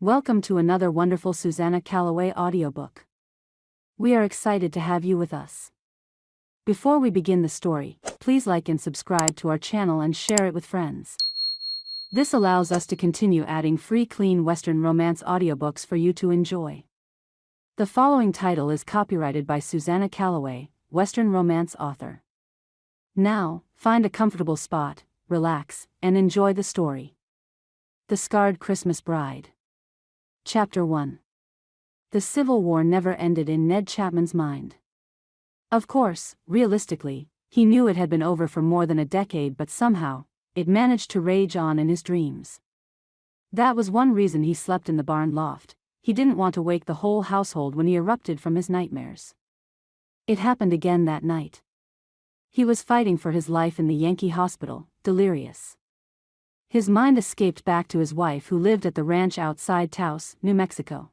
Welcome to another wonderful Susanna Calloway audiobook. We are excited to have you with us. Before we begin the story, please like and subscribe to our channel and share it with friends. This allows us to continue adding free clean Western romance audiobooks for you to enjoy. The following title is copyrighted by Susanna Calloway, Western romance author. Now, find a comfortable spot, relax, and enjoy the story. The Scarred Christmas Bride. Chapter 1. The Civil War never ended in Ned Chapman's mind. Of course, realistically, he knew it had been over for more than a decade, but somehow, it managed to rage on in his dreams. That was one reason he slept in the barn loft. He didn't want to wake the whole household when he erupted from his nightmares. It happened again that night. He was fighting for his life in the Yankee hospital, delirious. His mind escaped back to his wife who lived at the ranch outside Taos, New Mexico.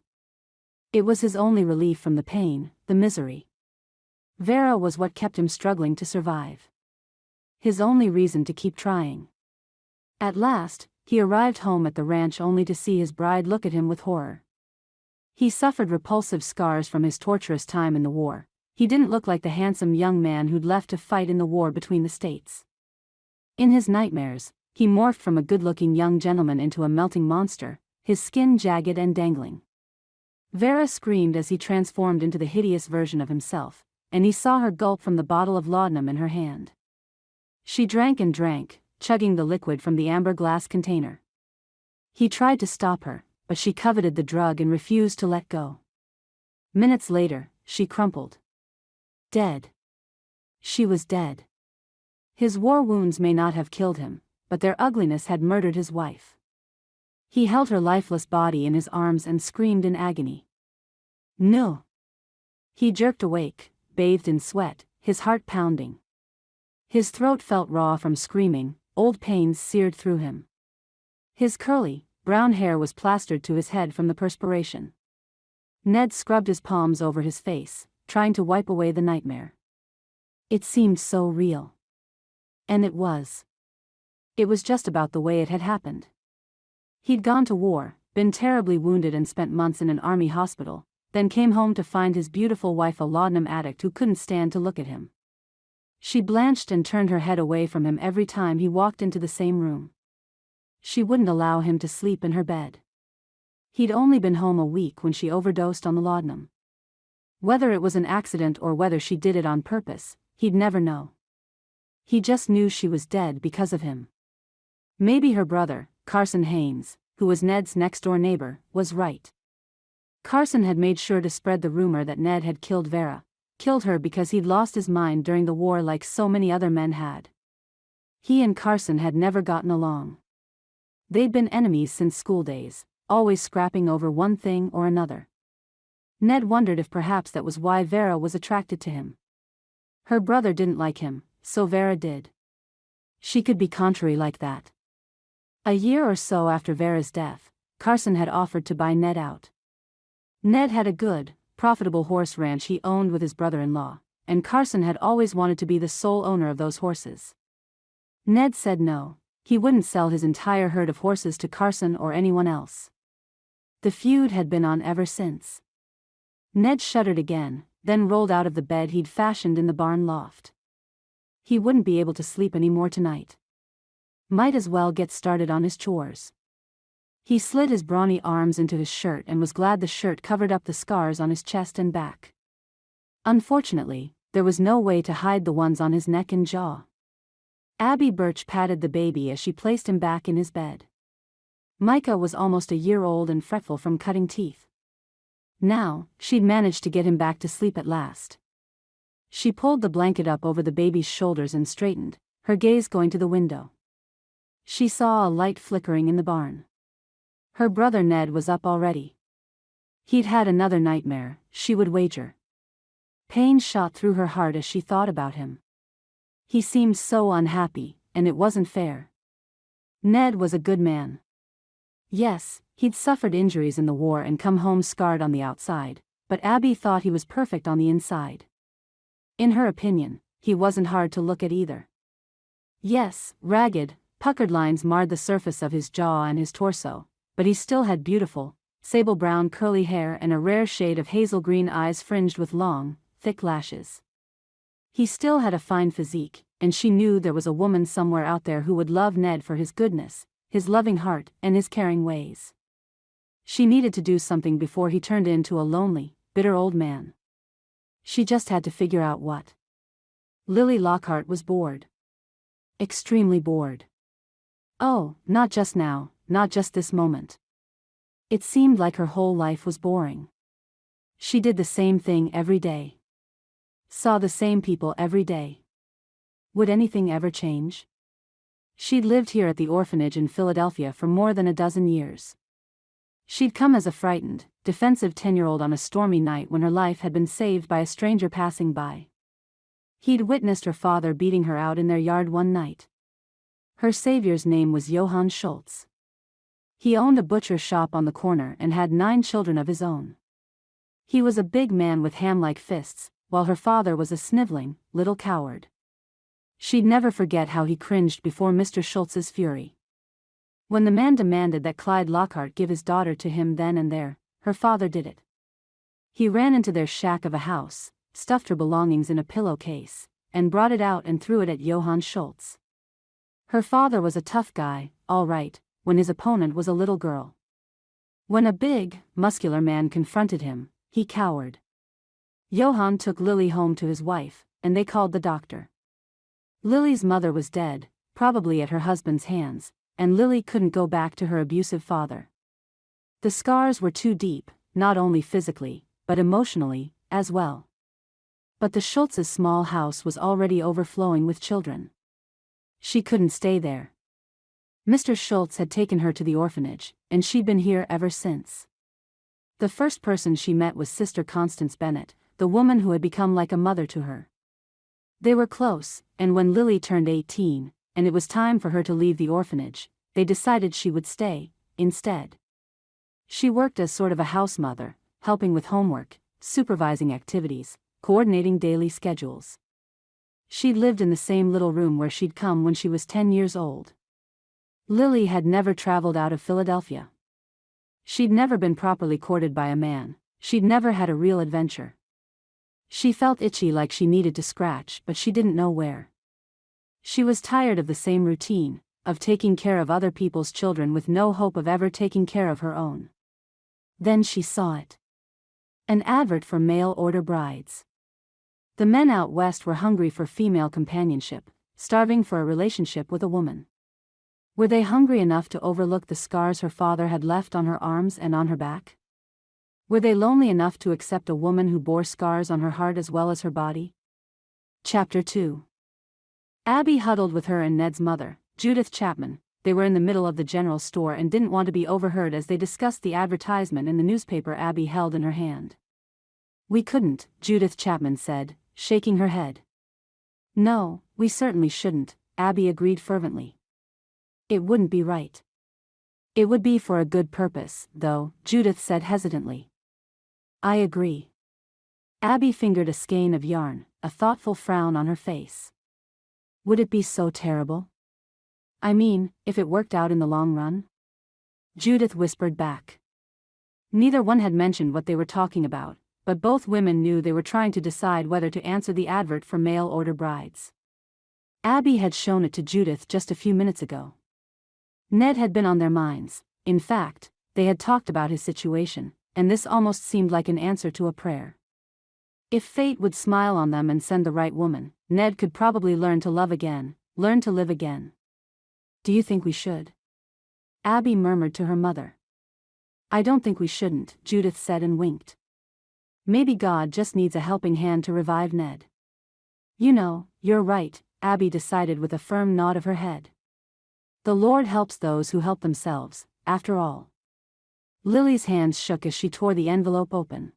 It was his only relief from the pain, the misery. Vera was what kept him struggling to survive. His only reason to keep trying. At last, he arrived home at the ranch only to see his bride look at him with horror. He suffered repulsive scars from his torturous time in the war. He didn't look like the handsome young man who'd left to fight in the war between the states. In his nightmares, he morphed from a good-looking young gentleman into a melting monster, his skin jagged and dangling. Vera screamed as he transformed into the hideous version of himself, and he saw her gulp from the bottle of laudanum in her hand. She drank and drank, chugging the liquid from the amber glass container. He tried to stop her, but she coveted the drug and refused to let go. Minutes later, she crumpled. Dead. She was dead. His war wounds may not have killed him, but their ugliness had murdered his wife. He held her lifeless body in his arms and screamed in agony. No! He jerked awake, bathed in sweat, his heart pounding. His throat felt raw from screaming, old pains seared through him. His curly, brown hair was plastered to his head from the perspiration. Ned scrubbed his palms over his face, trying to wipe away the nightmare. It seemed so real. And it was. It was just about the way it had happened. He'd gone to war, been terribly wounded and spent months in an army hospital, then came home to find his beautiful wife a laudanum addict who couldn't stand to look at him. She blanched and turned her head away from him every time he walked into the same room. She wouldn't allow him to sleep in her bed. He'd only been home a week when she overdosed on the laudanum. Whether it was an accident or whether she did it on purpose, he'd never know. He just knew she was dead because of him. Maybe her brother, Carson Haynes, who was Ned's next-door neighbor, was right. Carson had made sure to spread the rumor that Ned had killed Vera, killed her because he'd lost his mind during the war like so many other men had. He and Carson had never gotten along. They'd been enemies since school days, always scrapping over one thing or another. Ned wondered if perhaps that was why Vera was attracted to him. Her brother didn't like him, so Vera did. She could be contrary like that. A year or so after Vera's death, Carson had offered to buy Ned out. Ned had a good, profitable horse ranch he owned with his brother-in-law, and Carson had always wanted to be the sole owner of those horses. Ned said no, he wouldn't sell his entire herd of horses to Carson or anyone else. The feud had been on ever since. Ned shuddered again, then rolled out of the bed he'd fashioned in the barn loft. He wouldn't be able to sleep anymore tonight. Might as well get started on his chores. He slid his brawny arms into his shirt and was glad the shirt covered up the scars on his chest and back. Unfortunately, there was no way to hide the ones on his neck and jaw. Abby Birch patted the baby as she placed him back in his bed. Micah was almost a year old and fretful from cutting teeth. Now, she'd managed to get him back to sleep at last. She pulled the blanket up over the baby's shoulders and straightened, her gaze going to the window. She saw a light flickering in the barn. Her brother Ned was up already. He'd had another nightmare, she would wager. Pain shot through her heart as she thought about him. He seemed so unhappy, and it wasn't fair. Ned was a good man. Yes, he'd suffered injuries in the war and come home scarred on the outside, but Abby thought he was perfect on the inside. In her opinion, he wasn't hard to look at either. Yes, ragged, puckered lines marred the surface of his jaw and his torso, but he still had beautiful, sable brown curly hair and a rare shade of hazel green eyes fringed with long, thick lashes. He still had a fine physique, and she knew there was a woman somewhere out there who would love Ned for his goodness, his loving heart, and his caring ways. She needed to do something before he turned into a lonely, bitter old man. She just had to figure out what. Lily Lockhart was bored. Extremely bored. Oh, not just now, not just this moment. It seemed like her whole life was boring. She did the same thing every day. Saw the same people every day. Would anything ever change? She'd lived here at the orphanage in Philadelphia for more than a dozen years. She'd come as a frightened, defensive 10-year-old on a stormy night when her life had been saved by a stranger passing by. He'd witnessed her father beating her out in their yard one night. Her savior's name was Johann Schultz. He owned a butcher shop on the corner and had 9 children of his own. He was a big man with ham-like fists, while her father was a sniveling, little coward. She'd never forget how he cringed before Mr. Schultz's fury. When the man demanded that Clyde Lockhart give his daughter to him then and there, her father did it. He ran into their shack of a house, stuffed her belongings in a pillowcase, and brought it out and threw it at Johann Schultz. Her father was a tough guy, all right, when his opponent was a little girl. When a big, muscular man confronted him, he cowered. Johann took Lily home to his wife, and they called the doctor. Lily's mother was dead, probably at her husband's hands, and Lily couldn't go back to her abusive father. The scars were too deep, not only physically, but emotionally, as well. But the Schultz's small house was already overflowing with children. She couldn't stay there. Mr. Schultz had taken her to the orphanage, and she'd been here ever since. The first person she met was Sister Constance Bennett, the woman who had become like a mother to her. They were close, and when Lily turned 18, and it was time for her to leave the orphanage, they decided she would stay, instead. She worked as sort of a house mother, helping with homework, supervising activities, coordinating daily schedules. She'd lived in the same little room where she'd come when she was 10 years old. Lily had never traveled out of Philadelphia. She'd never been properly courted by a man, she'd never had a real adventure. She felt itchy like she needed to scratch, but she didn't know where. She was tired of the same routine, of taking care of other people's children with no hope of ever taking care of her own. Then she saw it. An advert for mail-order brides. The men out west were hungry for female companionship, starving for a relationship with a woman. Were they hungry enough to overlook the scars her father had left on her arms and on her back? Were they lonely enough to accept a woman who bore scars on her heart as well as her body? Chapter 2. Abby huddled with her and Ned's mother, Judith Chapman. They were in the middle of the general store and didn't want to be overheard as they discussed the advertisement in the newspaper Abby held in her hand. "We couldn't," Judith Chapman said, shaking her head. "No, we certainly shouldn't," Abby agreed fervently. "It wouldn't be right." "It would be for a good purpose, though," Judith said hesitantly. "I agree." Abby fingered a skein of yarn, a thoughtful frown on her face. "Would it be so terrible? I mean, if it worked out in the long run?" Judith whispered back. Neither one had mentioned what they were talking about, but both women knew they were trying to decide whether to answer the advert for mail-order brides. Abby had shown it to Judith just a few minutes ago. Ned had been on their minds. In fact, they had talked about his situation, and this almost seemed like an answer to a prayer. If fate would smile on them and send the right woman, Ned could probably learn to love again, learn to live again. "Do you think we should?" Abby murmured to her mother. "I don't think we shouldn't," Judith said and winked. "Maybe God just needs a helping hand to revive Ned." "You know, you're right," Abby decided with a firm nod of her head. "The Lord helps those who help themselves, after all." Lily's hands shook as she tore the envelope open.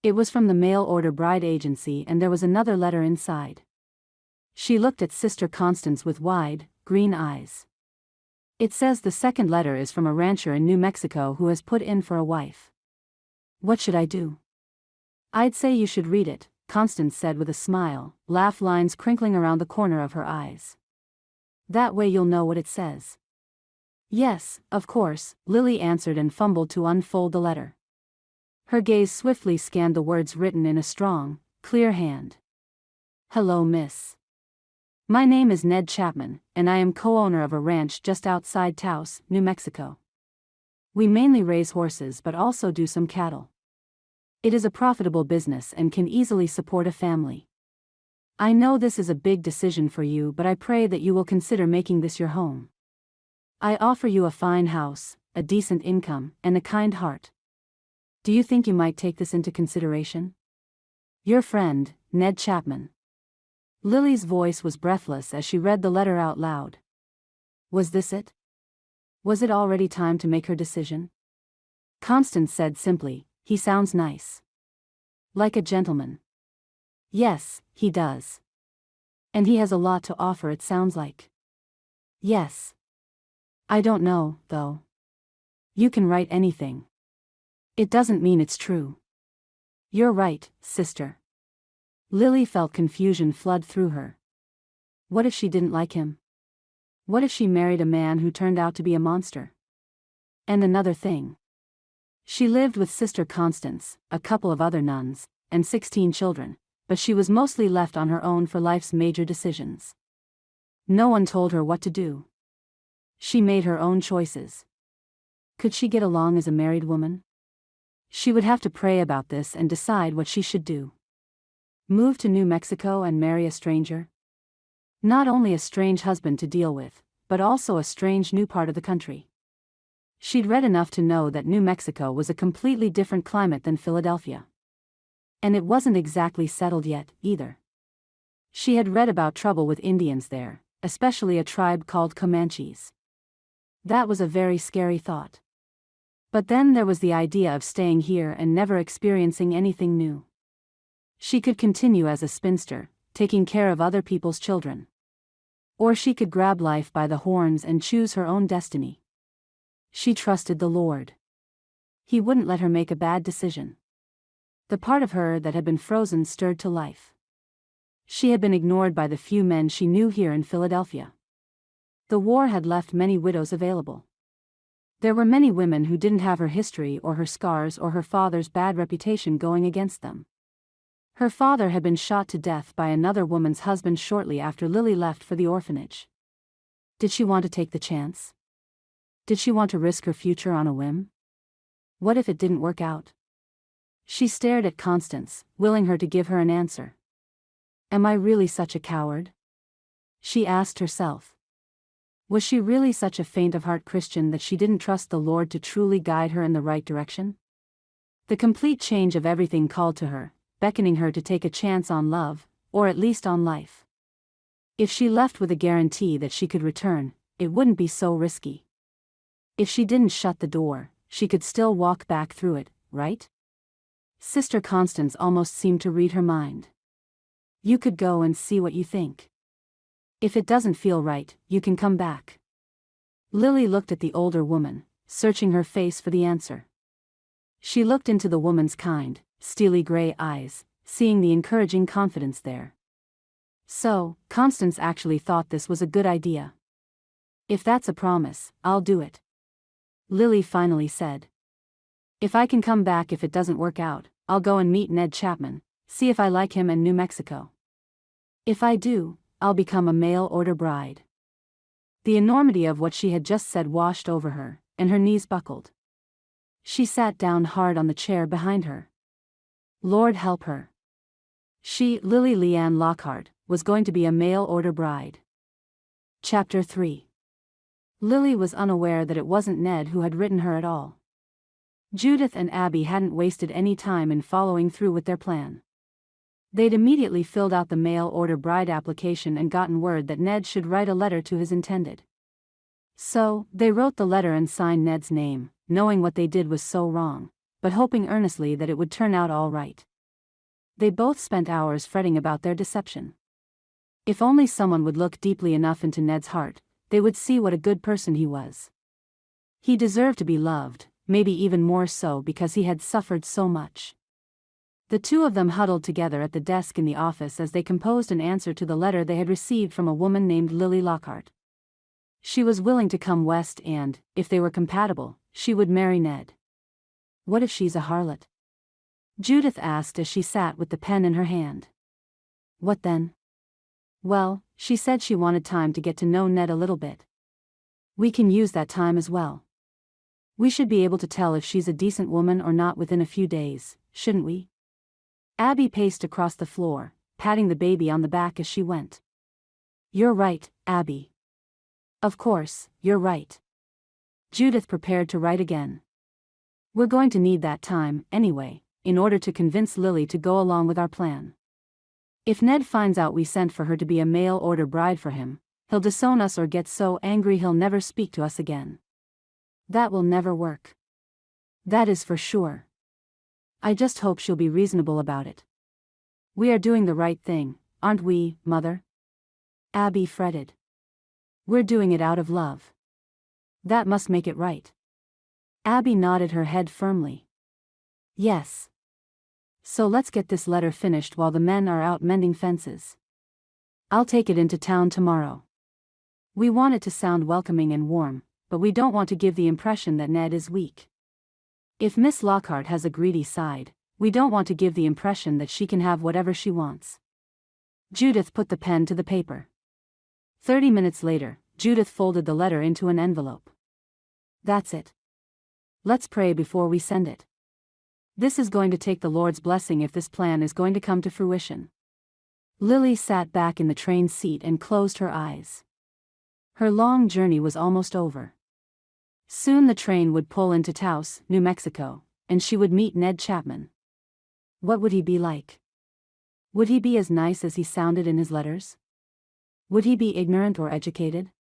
It was from the mail-order bride agency and there was another letter inside. She looked at Sister Constance with wide, green eyes. "It says the second letter is from a rancher in New Mexico who has put in for a wife. What should I do?" "I'd say you should read it," Constance said with a smile, laugh lines crinkling around the corner of her eyes. "That way you'll know what it says." Yes, of course, Lily answered and fumbled to unfold the letter. Her gaze swiftly scanned the words written in a strong, clear hand. Hello, miss. My name is Ned Chapman, and I am co-owner of a ranch just outside Taos, New Mexico. We mainly raise horses but also do some cattle. It is a profitable business and can easily support a family. I know this is a big decision for you, but I pray that you will consider making this your home. I offer you a fine house, a decent income, and a kind heart. Do you think you might take this into consideration? Your friend, Ned Chapman. Lily's voice was breathless as she read the letter out loud. Was this it? Was it already time to make her decision? Constance said simply, he sounds nice. Like a gentleman. Yes, he does. And he has a lot to offer, it sounds like. Yes. I don't know, though. You can write anything. It doesn't mean it's true. You're right, sister. Lily felt confusion flood through her. What if she didn't like him? What if she married a man who turned out to be a monster? And another thing. She lived with Sister Constance, a couple of other nuns, and 16 children, but she was mostly left on her own for life's major decisions. No one told her what to do. She made her own choices. Could she get along as a married woman? She would have to pray about this and decide what she should do. Move to New Mexico and marry a stranger? Not only a strange husband to deal with, but also a strange new part of the country. She'd read enough to know that New Mexico was a completely different climate than Philadelphia. And it wasn't exactly settled yet, either. She had read about trouble with Indians there, especially a tribe called Comanches. That was a very scary thought. But then there was the idea of staying here and never experiencing anything new. She could continue as a spinster, taking care of other people's children. Or she could grab life by the horns and choose her own destiny. She trusted the Lord. He wouldn't let her make a bad decision. The part of her that had been frozen stirred to life. She had been ignored by the few men she knew here in Philadelphia. The war had left many widows available. There were many women who didn't have her history or her scars or her father's bad reputation going against them. Her father had been shot to death by another woman's husband shortly after Lily left for the orphanage. Did she want to take the chance? Did she want to risk her future on a whim? What if it didn't work out? She stared at Constance, willing her to give her an answer. Am I really such a coward? She asked herself. Was she really such a faint-of-heart Christian that she didn't trust the Lord to truly guide her in the right direction? The complete change of everything called to her, beckoning her to take a chance on love, or at least on life. If she left with a guarantee that she could return, it wouldn't be so risky. If she didn't shut the door, she could still walk back through it, right? Sister Constance almost seemed to read her mind. You could go and see what you think. If it doesn't feel right, you can come back. Lily looked at the older woman, searching her face for the answer. She looked into the woman's kind, steely gray eyes, seeing the encouraging confidence there. So, Constance actually thought this was a good idea. If that's a promise, I'll do it. Lily finally said. If I can come back if it doesn't work out, I'll go and meet Ned Chapman, see if I like him and New Mexico. If I do, I'll become a mail-order bride. The enormity of what she had just said washed over her, and her knees buckled. She sat down hard on the chair behind her. Lord help her. She, Lily Leanne Lockhart, was going to be a mail-order bride. Chapter 3. Lily was unaware that it wasn't Ned who had written her at all. Judith and Abby hadn't wasted any time in following through with their plan. They'd immediately filled out the mail-order bride application and gotten word that Ned should write a letter to his intended. So, they wrote the letter and signed Ned's name, knowing what they did was so wrong, but hoping earnestly that it would turn out all right. They both spent hours fretting about their deception. If only someone would look deeply enough into Ned's heart, they would see what a good person he was. He deserved to be loved, maybe even more so because he had suffered so much. The two of them huddled together at the desk in the office as they composed an answer to the letter they had received from a woman named Lily Lockhart. She was willing to come west and, if they were compatible, she would marry Ned. What if she's a harlot? Judith asked as she sat with the pen in her hand. What then? Well, she said she wanted time to get to know Ned a little bit. We can use that time as well. We should be able to tell if she's a decent woman or not within a few days, shouldn't we? Abby paced across the floor, patting the baby on the back as she went. You're right, Abby. Of course, you're right. Judith prepared to write again. We're going to need that time, anyway, in order to convince Lily to go along with our plan. If Ned finds out we sent for her to be a mail-order bride for him, he'll disown us or get so angry he'll never speak to us again. That will never work. That is for sure. I just hope she'll be reasonable about it. We are doing the right thing, aren't we, Mother? Abby fretted. We're doing it out of love. That must make it right. Abby nodded her head firmly. Yes. So let's get this letter finished while the men are out mending fences. I'll take it into town tomorrow. We want it to sound welcoming and warm, but we don't want to give the impression that Ned is weak. If Miss Lockhart has a greedy side, we don't want to give the impression that she can have whatever she wants. Judith put the pen to the paper. 30 minutes later, Judith folded the letter into an envelope. That's it. Let's pray before we send it. This is going to take the Lord's blessing if this plan is going to come to fruition. Lily sat back in the train seat and closed her eyes. Her long journey was almost over. Soon the train would pull into Taos, New Mexico, and she would meet Ned Chapman. What would he be like? Would he be as nice as he sounded in his letters? Would he be ignorant or educated?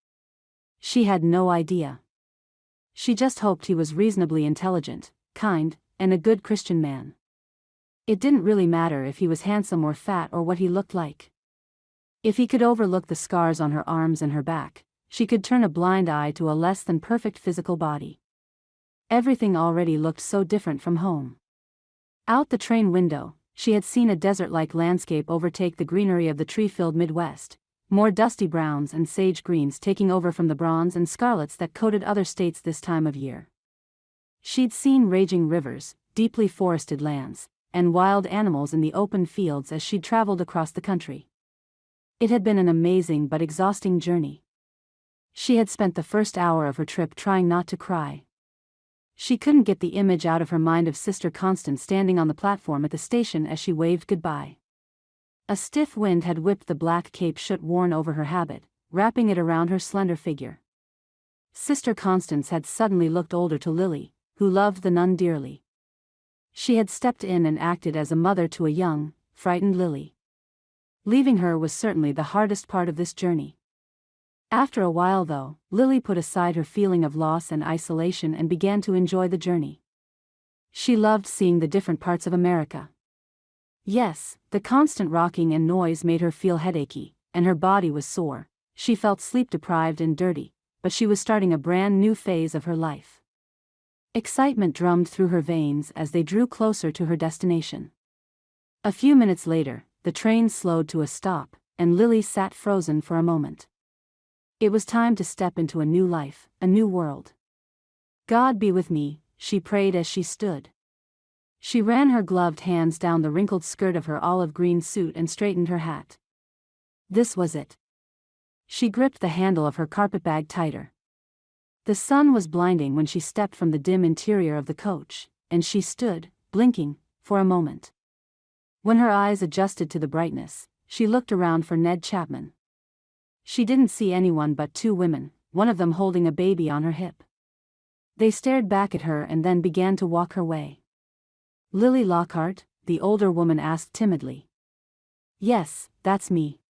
She had no idea. She just hoped he was reasonably intelligent, kind, and a good Christian man. It didn't really matter if he was handsome or fat or what he looked like. If he could overlook the scars on her arms and her back, she could turn a blind eye to a less than perfect physical body. Everything already looked so different from home. Out the train window, she had seen a desert-like landscape overtake the greenery of the tree-filled Midwest, more dusty browns and sage greens taking over from the bronze and scarlets that coated other states this time of year. She'd seen raging rivers, deeply forested lands, and wild animals in the open fields as she'd traveled across the country. It had been an amazing but exhausting journey. She had spent the first hour of her trip trying not to cry. She couldn't get the image out of her mind of Sister Constance standing on the platform at the station as she waved goodbye. A stiff wind had whipped the black cape she worn over her habit, wrapping it around her slender figure. Sister Constance had suddenly looked older to Lily, who loved the nun dearly. She had stepped in and acted as a mother to a young, frightened Lily. Leaving her was certainly the hardest part of this journey. After a while though, Lily put aside her feeling of loss and isolation and began to enjoy the journey. She loved seeing the different parts of America. Yes, the constant rocking and noise made her feel headachy, and her body was sore. She felt sleep-deprived and dirty, but she was starting a brand new phase of her life. Excitement drummed through her veins as they drew closer to her destination. A few minutes later, the train slowed to a stop, and Lily sat frozen for a moment. It was time to step into a new life, a new world. God be with me, she prayed as she stood. She ran her gloved hands down the wrinkled skirt of her olive-green suit and straightened her hat. This was it. She gripped the handle of her carpetbag tighter. The sun was blinding when she stepped from the dim interior of the coach, and she stood, blinking, for a moment. When her eyes adjusted to the brightness, she looked around for Ned Chapman. She didn't see anyone but two women, one of them holding a baby on her hip. They stared back at her and then began to walk her way. Lily Lockhart, the older woman asked timidly. Yes, that's me.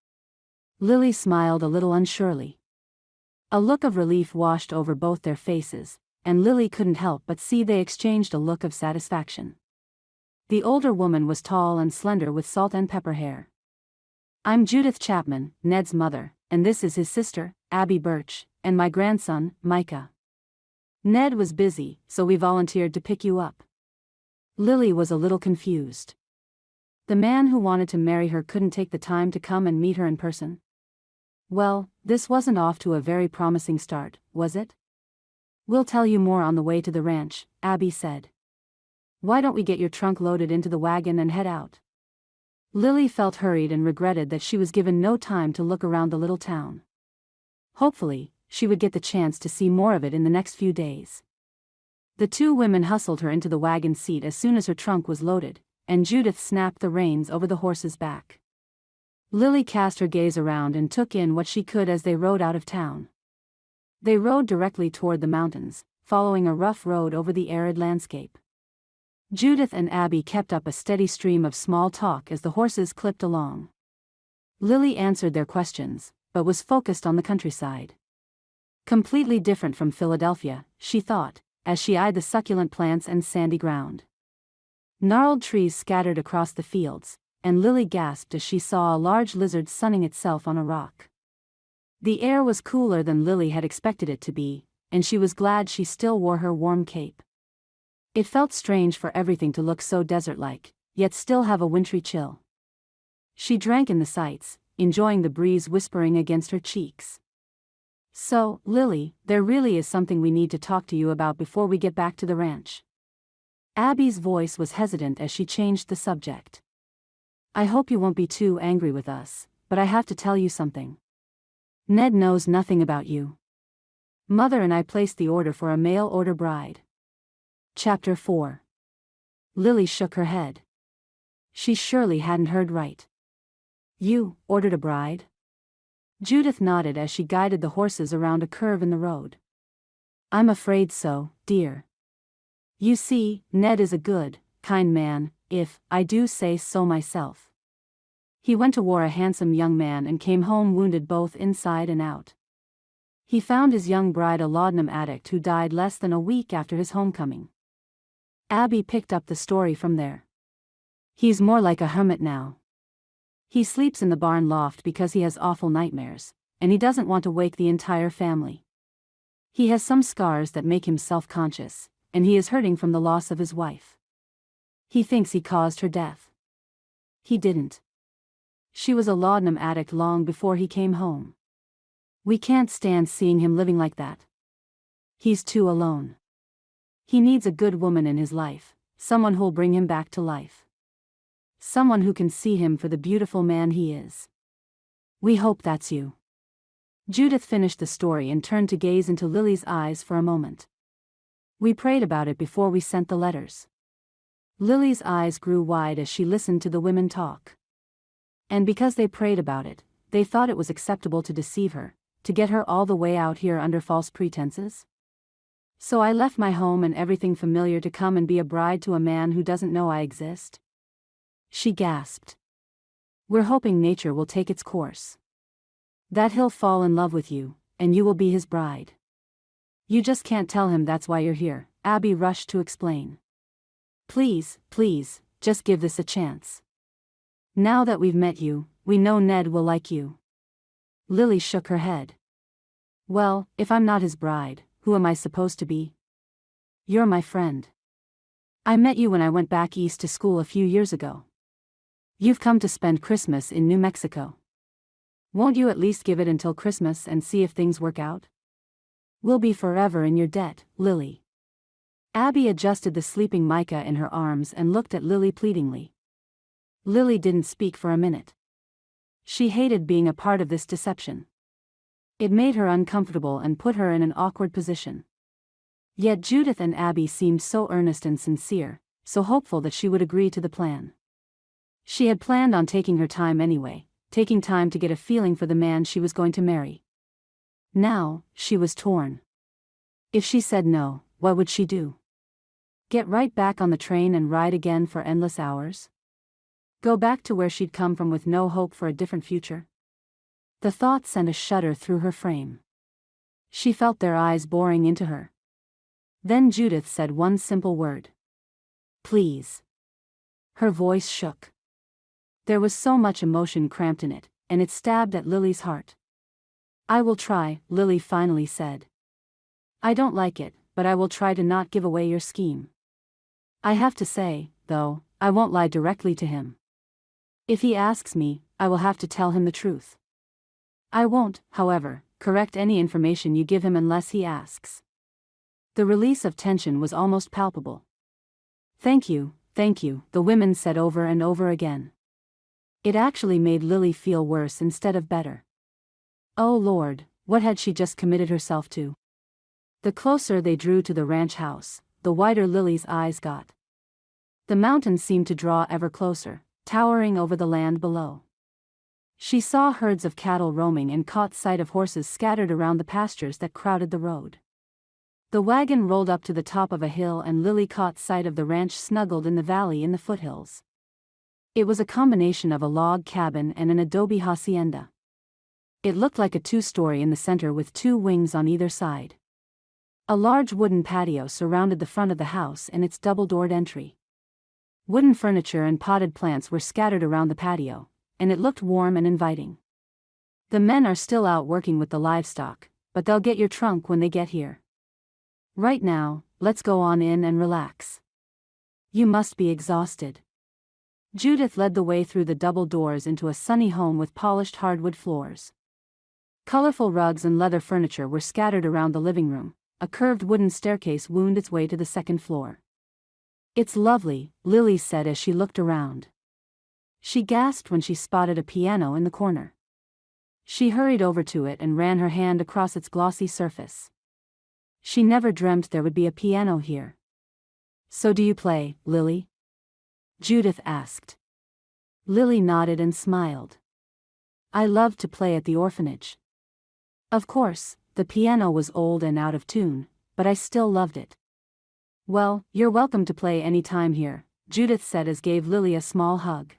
Lily smiled a little unsurely. A look of relief washed over both their faces, and Lily couldn't help but see they exchanged a look of satisfaction. The older woman was tall and slender with salt and pepper hair. I'm Judith Chapman, Ned's mother, and this is his sister, Abby Birch, and my grandson, Micah. Ned was busy, so we volunteered to pick you up. Lily was a little confused. The man who wanted to marry her couldn't take the time to come and meet her in person. Well, this wasn't off to a very promising start, was it? We'll tell you more on the way to the ranch, Abby said. Why don't we get your trunk loaded into the wagon and head out? Lily felt hurried and regretted that she was given no time to look around the little town. Hopefully, she would get the chance to see more of it in the next few days. The two women hustled her into the wagon seat as soon as her trunk was loaded, and Judith snapped the reins over the horse's back. Lily cast her gaze around and took in what she could as they rode out of town. They rode directly toward the mountains, following a rough road over the arid landscape. Judith and Abby kept up a steady stream of small talk as the horses clipped along. Lily answered their questions, but was focused on the countryside. Completely different from Philadelphia, she thought, as she eyed the succulent plants and sandy ground. Gnarled trees scattered across the fields, and Lily gasped as she saw a large lizard sunning itself on a rock. The air was cooler than Lily had expected it to be, and she was glad she still wore her warm cape. It felt strange for everything to look so desert-like, yet still have a wintry chill. She drank in the sights, enjoying the breeze whispering against her cheeks. So, Lily, there really is something we need to talk to you about before we get back to the ranch. Abby's voice was hesitant as she changed the subject. I hope you won't be too angry with us, but I have to tell you something. Ned knows nothing about you. Mother and I placed the order for a mail-order bride. Chapter 4. Lily shook her head. She surely hadn't heard right. You ordered a bride? Judith nodded as she guided the horses around a curve in the road. I'm afraid so, dear. You see, Ned is a good, kind man, if I do say so myself. He went to war a handsome young man and came home wounded both inside and out. He found his young bride a laudanum addict who died less than a week after his homecoming. Abby picked up the story from there. He's more like a hermit now. He sleeps in the barn loft because he has awful nightmares, and he doesn't want to wake the entire family. He has some scars that make him self-conscious, and he is hurting from the loss of his wife. He thinks he caused her death. He didn't. She was a laudanum addict long before he came home. We can't stand seeing him living like that. He's too alone. He needs a good woman in his life, someone who'll bring him back to life. Someone who can see him for the beautiful man he is. We hope that's you. Judith finished the story and turned to gaze into Lily's eyes for a moment. We prayed about it before we sent the letters. Lily's eyes grew wide as she listened to the women talk. And because they prayed about it, they thought it was acceptable to deceive her, to get her all the way out here under false pretenses? So I left my home and everything familiar to come and be a bride to a man who doesn't know I exist? She gasped. We're hoping nature will take its course. That he'll fall in love with you, and you will be his bride. You just can't tell him that's why you're here, Abby rushed to explain. Please, please, just give this a chance. Now that we've met you, we know Ned will like you. Lily shook her head. Well, if I'm not his bride, who am I supposed to be? You're my friend. I met you when I went back east to school a few years ago. You've come to spend Christmas in New Mexico. Won't you at least give it until Christmas and see if things work out? We'll be forever in your debt, Lily. Abby adjusted the sleeping Micah in her arms and looked at Lily pleadingly. Lily didn't speak for a minute. She hated being a part of this deception. It made her uncomfortable and put her in an awkward position. Yet Judith and Abby seemed so earnest and sincere, so hopeful that she would agree to the plan. She had planned on taking her time anyway, taking time to get a feeling for the man she was going to marry. Now, she was torn. If she said no, what would she do? Get right back on the train and ride again for endless hours? Go back to where she'd come from with no hope for a different future? The thought sent a shudder through her frame. She felt their eyes boring into her. Then Judith said one simple word. Please. Her voice shook. There was so much emotion cramped in it, and it stabbed at Lily's heart. I will try, Lily finally said. I don't like it, but I will try to not give away your scheme. I have to say, though, I won't lie directly to him. If he asks me, I will have to tell him the truth. I won't, however, correct any information you give him unless he asks. The release of tension was almost palpable. Thank you, the women said over and over again. It actually made Lily feel worse instead of better. Oh Lord, what had she just committed herself to? The closer they drew to the ranch house, the wider Lily's eyes got. The mountains seemed to draw ever closer, towering over the land below. She saw herds of cattle roaming and caught sight of horses scattered around the pastures that crowded the road. The wagon rolled up to the top of a hill and Lily caught sight of the ranch snuggled in the valley in the foothills. It was a combination of a log cabin and an adobe hacienda. It looked like a two-story in the center with two wings on either side. A large wooden patio surrounded the front of the house and its double-doored entry. Wooden furniture and potted plants were scattered around the patio, and it looked warm and inviting. The men are still out working with the livestock, but they'll get your trunk when they get here. Right now, let's go on in and relax. You must be exhausted. Judith led the way through the double doors into a sunny home with polished hardwood floors. Colorful rugs and leather furniture were scattered around the living room. A curved wooden staircase wound its way to the second floor. It's lovely, Lily said as she looked around. She gasped when she spotted a piano in the corner. She hurried over to it and ran her hand across its glossy surface. She never dreamt there would be a piano here. So do you play, Lily? Judith asked. Lily nodded and smiled. I loved to play at the orphanage. Of course, the piano was old and out of tune, but I still loved it. Well, you're welcome to play any time here, Judith said as gave Lily a small hug.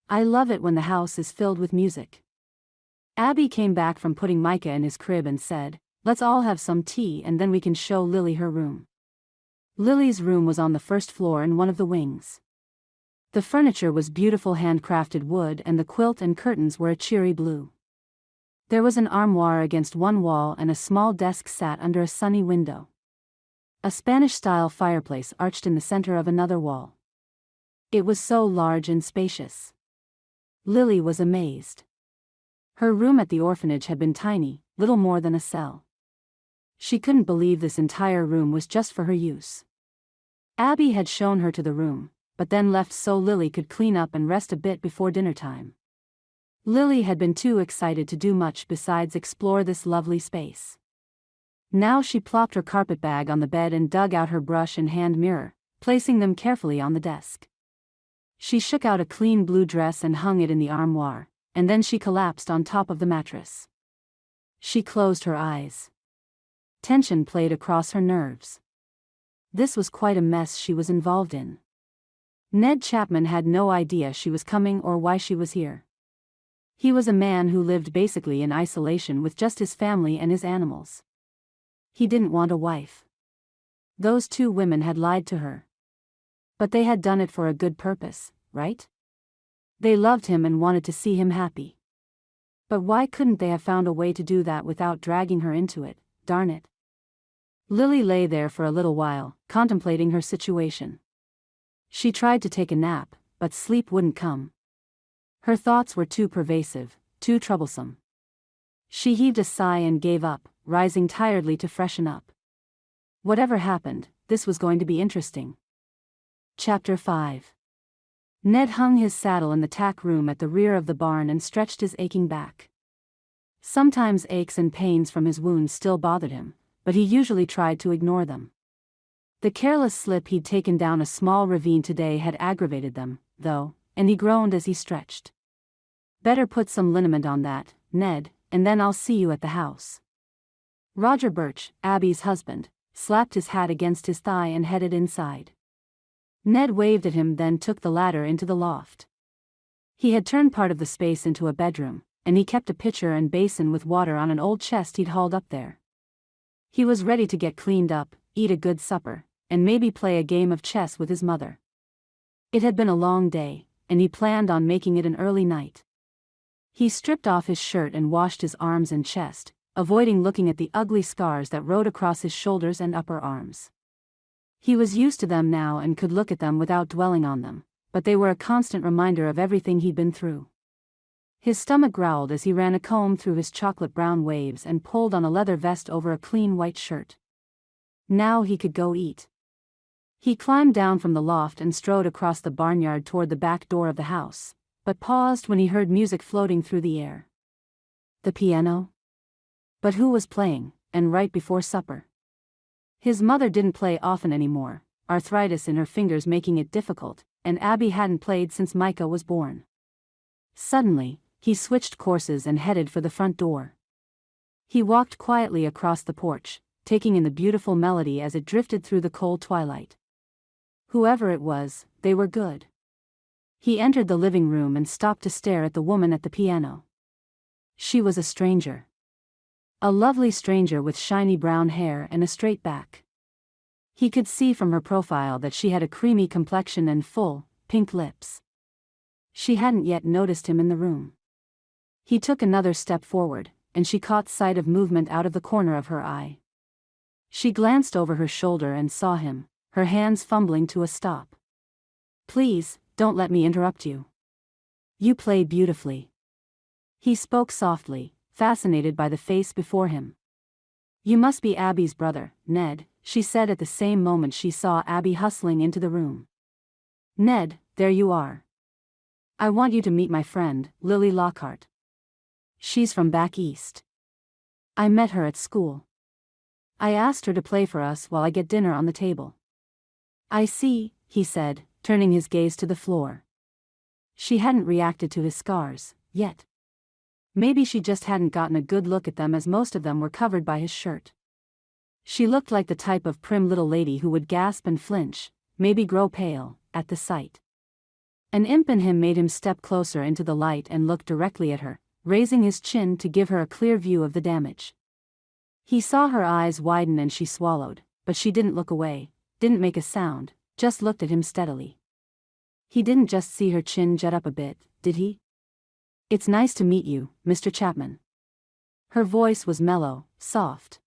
I love it when the house is filled with music. Abby came back from putting Micah in his crib and said, let's all have some tea and then we can show Lily her room. Lily's room was on the first floor in one of the wings. The furniture was beautiful handcrafted wood and the quilt and curtains were a cheery blue. There was an armoire against one wall and a small desk sat under a sunny window. A Spanish-style fireplace arched in the center of another wall. It was so large and spacious. Lily was amazed. Her room at the orphanage had been tiny, little more than a cell. She couldn't believe this entire room was just for her use. Abby had shown her to the room, but then left so Lily could clean up and rest a bit before dinner time. Lily had been too excited to do much besides explore this lovely space. Now she plopped her carpet bag on the bed and dug out her brush and hand mirror, placing them carefully on the desk. She shook out a clean blue dress and hung it in the armoire, and then she collapsed on top of the mattress. She closed her eyes. Tension played across her nerves. This was quite a mess she was involved in. Ned Chapman had no idea she was coming or why she was here. He was a man who lived basically in isolation with just his family and his animals. He didn't want a wife. Those two women had lied to her. But they had done it for a good purpose, right? They loved him and wanted to see him happy. But why couldn't they have found a way to do that without dragging her into it, darn it? Lily lay there for a little while, contemplating her situation. She tried to take a nap, but sleep wouldn't come. Her thoughts were too pervasive, too troublesome. She heaved a sigh and gave up, rising tiredly to freshen up. Whatever happened, this was going to be interesting. Chapter 5. Ned hung his saddle in the tack room at the rear of the barn and stretched his aching back. Sometimes aches and pains from his wounds still bothered him, but he usually tried to ignore them. The careless slip he'd taken down a small ravine today had aggravated them, though, and he groaned as he stretched. Better put some liniment on that, Ned, and then I'll see you at the house. Roger Birch, Abby's husband, slapped his hat against his thigh and headed inside. Ned waved at him, then took the ladder into the loft. He had turned part of the space into a bedroom, and he kept a pitcher and basin with water on an old chest he'd hauled up there. He was ready to get cleaned up, eat a good supper, and maybe play a game of chess with his mother. It had been a long day, and he planned on making it an early night. He stripped off his shirt and washed his arms and chest, avoiding looking at the ugly scars that rode across his shoulders and upper arms. He was used to them now and could look at them without dwelling on them, but they were a constant reminder of everything he'd been through. His stomach growled as he ran a comb through his chocolate-brown waves and pulled on a leather vest over a clean white shirt. Now he could go eat. He climbed down from the loft and strode across the barnyard toward the back door of the house, but paused when he heard music floating through the air. The piano? But who was playing, and right before supper? His mother didn't play often anymore, arthritis in her fingers making it difficult, and Abby hadn't played since Micah was born. Suddenly, he switched courses and headed for the front door. He walked quietly across the porch, taking in the beautiful melody as it drifted through the cold twilight. Whoever it was, they were good. He entered the living room and stopped to stare at the woman at the piano. She was a stranger. A lovely stranger with shiny brown hair and a straight back. He could see from her profile that she had a creamy complexion and full, pink lips. She hadn't yet noticed him in the room. He took another step forward, and she caught sight of movement out of the corner of her eye. She glanced over her shoulder and saw him, her hands fumbling to a stop. "Please, don't let me interrupt you. You play beautifully." He spoke softly, fascinated by the face before him. "You must be Abby's brother, Ned," she said at the same moment she saw Abby hustling into the room. "Ned, there you are. I want you to meet my friend, Lily Lockhart. She's from back east. I met her at school. I asked her to play for us while I get dinner on the table." "I see," he said, turning his gaze to the floor. She hadn't reacted to his scars, yet. Maybe she just hadn't gotten a good look at them as most of them were covered by his shirt. She looked like the type of prim little lady who would gasp and flinch, maybe grow pale, at the sight. An imp in him made him step closer into the light and look directly at her, raising his chin to give her a clear view of the damage. He saw her eyes widen and she swallowed, but she didn't look away, didn't make a sound, just looked at him steadily. He didn't just see her chin jet up a bit, did he? "It's nice to meet you, Mr. Chapman." Her voice was mellow, soft.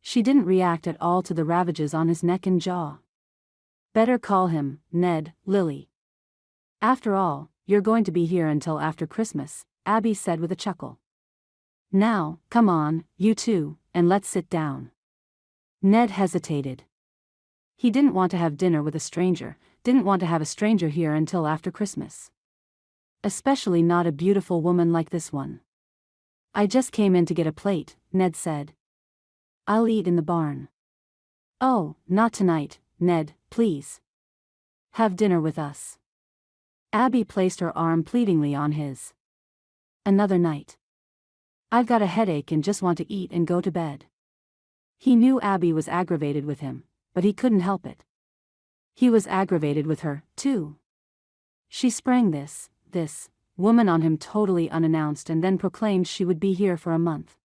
She didn't react at all to the ravages on his neck and jaw. "Better call him, Ned, Lily. After all, you're going to be here until after Christmas," Abby said with a chuckle. "Now, come on, you two, and let's sit down." Ned hesitated. He didn't want to have dinner with a stranger, didn't want to have a stranger here until after Christmas. Especially not a beautiful woman like this one. "I just came in to get a plate," Ned said. "I'll eat in the barn." "Oh, not tonight, Ned, please. Have dinner with us." Abby placed her arm pleadingly on his. "Another night. I've got a headache and just want to eat and go to bed." He knew Abby was aggravated with him, but he couldn't help it. He was aggravated with her, too. She sprang this woman on him totally unannounced and then proclaimed she would be here for a month.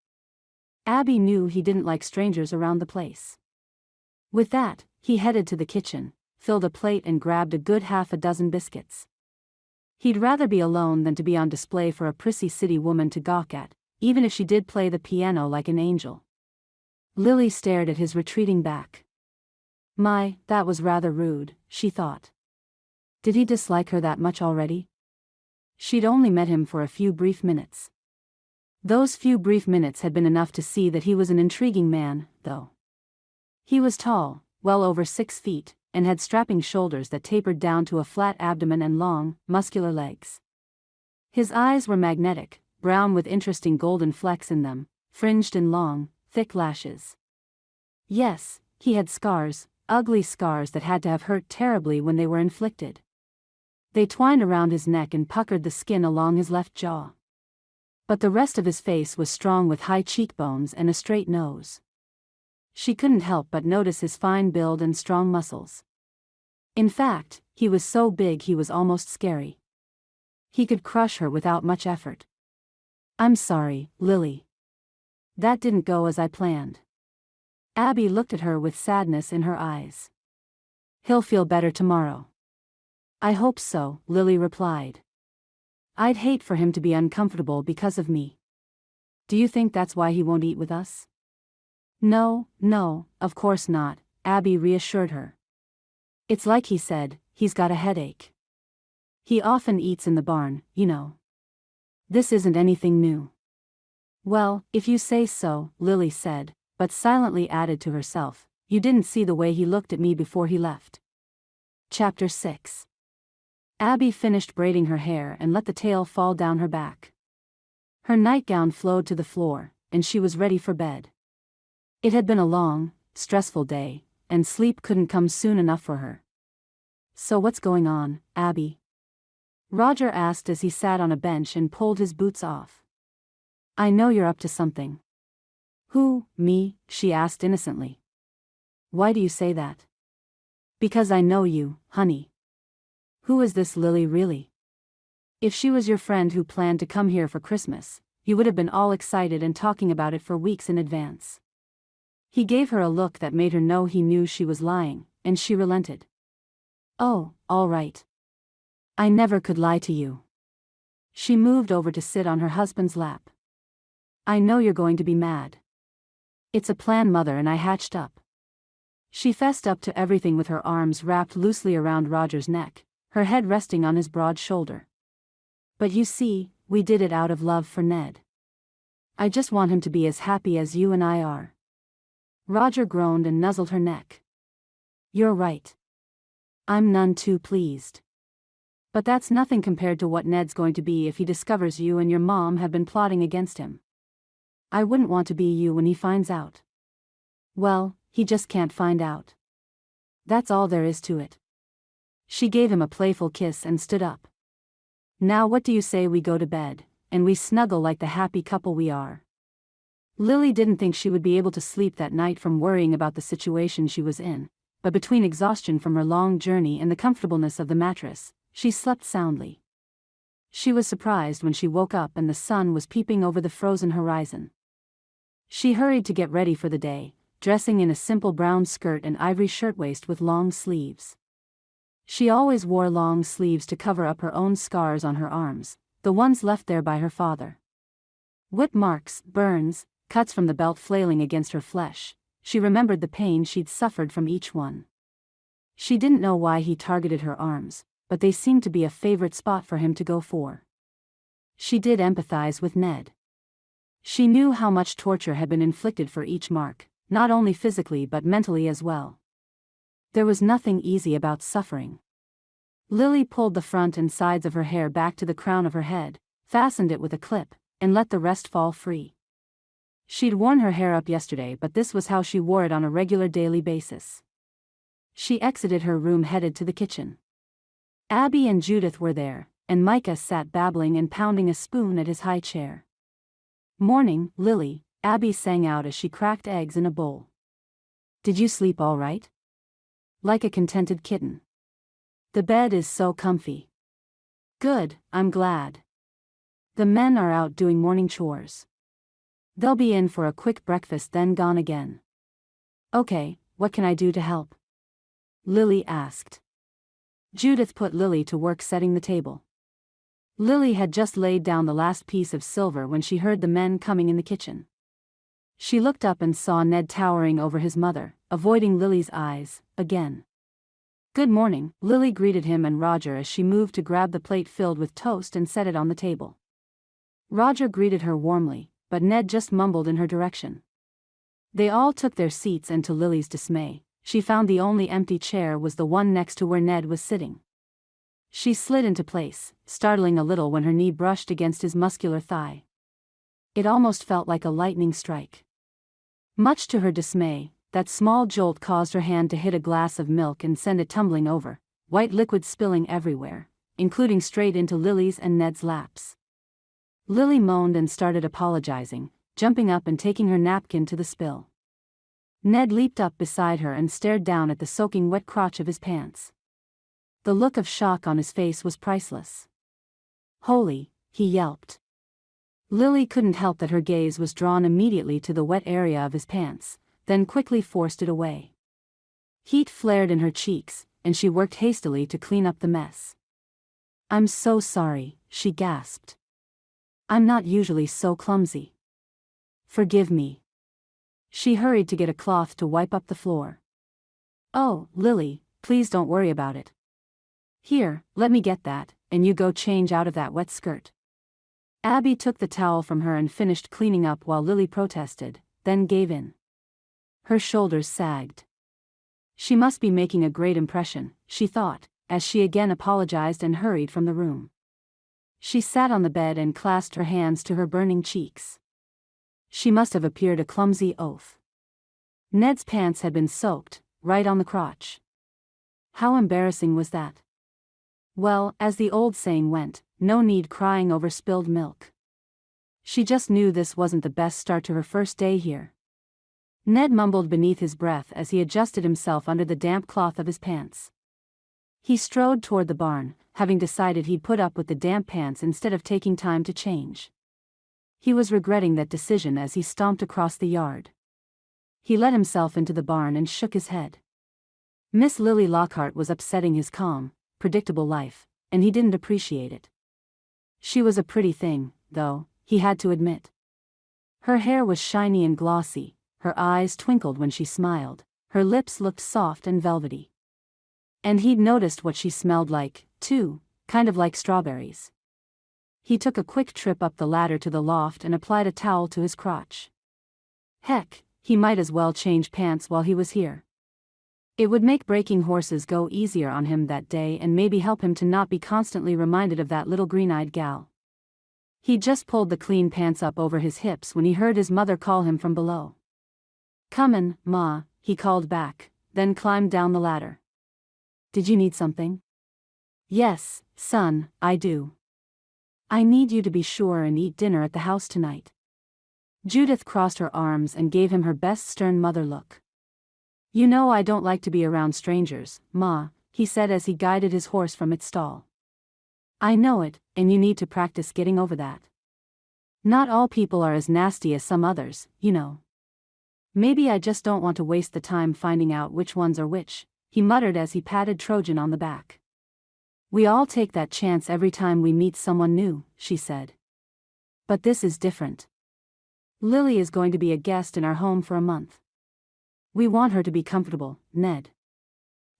Abby knew he didn't like strangers around the place. With that, he headed to the kitchen, filled a plate and grabbed a good half a dozen biscuits. He'd rather be alone than to be on display for a prissy city woman to gawk at, even if she did play the piano like an angel. Lily stared at his retreating back. That was rather rude, she thought. Did he dislike her that much already? She'd only met him for a few brief minutes. Those few brief minutes had been enough to see that he was an intriguing man, though. He was tall, well over 6 feet, and had strapping shoulders that tapered down to a flat abdomen and long, muscular legs. His eyes were magnetic, brown with interesting golden flecks in them, fringed in long, thick lashes. Yes, he had scars, ugly scars that had to have hurt terribly when they were inflicted. They twined around his neck and puckered the skin along his left jaw. But the rest of his face was strong with high cheekbones and a straight nose. She couldn't help but notice his fine build and strong muscles. In fact, he was so big he was almost scary. He could crush her without much effort. "I'm sorry, Lily. That didn't go as I planned." Abby looked at her with sadness in her eyes. "He'll feel better tomorrow." "I hope so," Lily replied. "I'd hate for him to be uncomfortable because of me." "Do you think that's why he won't eat with us?" No, of course not," Abby reassured her. "It's like he said, he's got a headache. He often eats in the barn, you know." This isn't anything new. Well, if you say so, Lily said, but silently added to herself, you didn't see the way he looked at me before he left. Chapter 6. Abby finished braiding her hair and let the tail fall down her back. Her nightgown flowed to the floor, and she was ready for bed. It had been a long, stressful day, and sleep couldn't come soon enough for her. So what's going on, Abby? Roger asked as he sat on a bench and pulled his boots off. I know you're up to something. Who, me? She asked innocently. Why do you say that? Because I know you, honey. Who is this Lily really? If she was your friend who planned to come here for Christmas, you would have been all excited and talking about it for weeks in advance. He gave her a look that made her know he knew she was lying, and she relented. Oh, all right. I never could lie to you. She moved over to sit on her husband's lap. I know you're going to be mad. It's a plan Mother and I hatched up. She fessed up to everything with her arms wrapped loosely around Roger's neck, her head resting on his broad shoulder. But you see, we did it out of love for Ned. I just want him to be as happy as you and I are. Roger groaned and nuzzled her neck. You're right. I'm none too pleased. But that's nothing compared to what Ned's going to be if he discovers you and your mom have been plotting against him. I wouldn't want to be you when he finds out. Well, he just can't find out. That's all there is to it. She gave him a playful kiss and stood up. Now what do you say we go to bed, and we snuggle like the happy couple we are? Lily didn't think she would be able to sleep that night from worrying about the situation she was in, but between exhaustion from her long journey and the comfortableness of the mattress, she slept soundly. She was surprised when she woke up and the sun was peeping over the frozen horizon. She hurried to get ready for the day, dressing in a simple brown skirt and ivory shirtwaist with long sleeves. She always wore long sleeves to cover up her own scars on her arms, the ones left there by her father. Whip marks, burns, cuts from the belt flailing against her flesh, she remembered the pain she'd suffered from each one. She didn't know why he targeted her arms, but they seemed to be a favorite spot for him to go for. She did empathize with Ned. She knew how much torture had been inflicted for each mark, not only physically but mentally as well. There was nothing easy about suffering. Lily pulled the front and sides of her hair back to the crown of her head, fastened it with a clip, and let the rest fall free. She'd worn her hair up yesterday, but this was how she wore it on a regular daily basis. She exited her room headed to the kitchen. Abby and Judith were there, and Micah sat babbling and pounding a spoon at his high chair. Morning, Lily, Abby sang out as she cracked eggs in a bowl. Did you sleep all right? Like a contented kitten. The bed is so comfy. Good, I'm glad. The men are out doing morning chores. They'll be in for a quick breakfast then gone again. Okay, what can I do to help? Lily asked. Judith put Lily to work setting the table. Lily had just laid down the last piece of silver when she heard the men coming in the kitchen. She looked up and saw Ned towering over his mother, avoiding Lily's eyes, again. Good morning, Lily greeted him and Roger as she moved to grab the plate filled with toast and set it on the table. Roger greeted her warmly, but Ned just mumbled in her direction. They all took their seats, and to Lily's dismay, she found the only empty chair was the one next to where Ned was sitting. She slid into place, startling a little when her knee brushed against his muscular thigh. It almost felt like a lightning strike. Much to her dismay, that small jolt caused her hand to hit a glass of milk and send it tumbling over, white liquid spilling everywhere, including straight into Lily's and Ned's laps. Lily moaned and started apologizing, jumping up and taking her napkin to the spill. Ned leaped up beside her and stared down at the soaking wet crotch of his pants. The look of shock on his face was priceless. Holy, he yelped. Lily couldn't help that her gaze was drawn immediately to the wet area of his pants, then quickly forced it away. Heat flared in her cheeks, and she worked hastily to clean up the mess. I'm so sorry, she gasped. I'm not usually so clumsy. Forgive me. She hurried to get a cloth to wipe up the floor. Oh, Lily, please don't worry about it. Here, let me get that, and you go change out of that wet skirt. Abby took the towel from her and finished cleaning up while Lily protested, then gave in. Her shoulders sagged. She must be making a great impression, she thought, as she again apologized and hurried from the room. She sat on the bed and clasped her hands to her burning cheeks. She must have appeared a clumsy oaf. Ned's pants had been soaked, right on the crotch. How embarrassing was that? Well, as the old saying went, no need crying over spilled milk. She just knew this wasn't the best start to her first day here. Ned mumbled beneath his breath as he adjusted himself under the damp cloth of his pants. He strode toward the barn, having decided he'd put up with the damp pants instead of taking time to change. He was regretting that decision as he stomped across the yard. He let himself into the barn and shook his head. Miss Lily Lockhart was upsetting his calm, predictable life, and he didn't appreciate it. She was a pretty thing, though, he had to admit. Her hair was shiny and glossy, her eyes twinkled when she smiled, her lips looked soft and velvety. And he'd noticed what she smelled like, too, kind of like strawberries. He took a quick trip up the ladder to the loft and applied a towel to his crotch. Heck, he might as well change pants while he was here. It would make breaking horses go easier on him that day and maybe help him to not be constantly reminded of that little green-eyed gal. He just pulled the clean pants up over his hips when he heard his mother call him from below. "Comin', Ma," he called back, then climbed down the ladder. "Did you need something?" "Yes, son, I do. I need you to be sure and eat dinner at the house tonight." Judith crossed her arms and gave him her best stern mother look. "You know I don't like to be around strangers, Ma," he said as he guided his horse from its stall. "I know it, and you need to practice getting over that. Not all people are as nasty as some others, you know. Maybe I just don't want to waste the time finding out which ones are which," he muttered as he patted Trojan on the back. "We all take that chance every time we meet someone new," she said. "But this is different. Lily is going to be a guest in our home for a month. We want her to be comfortable, Ned.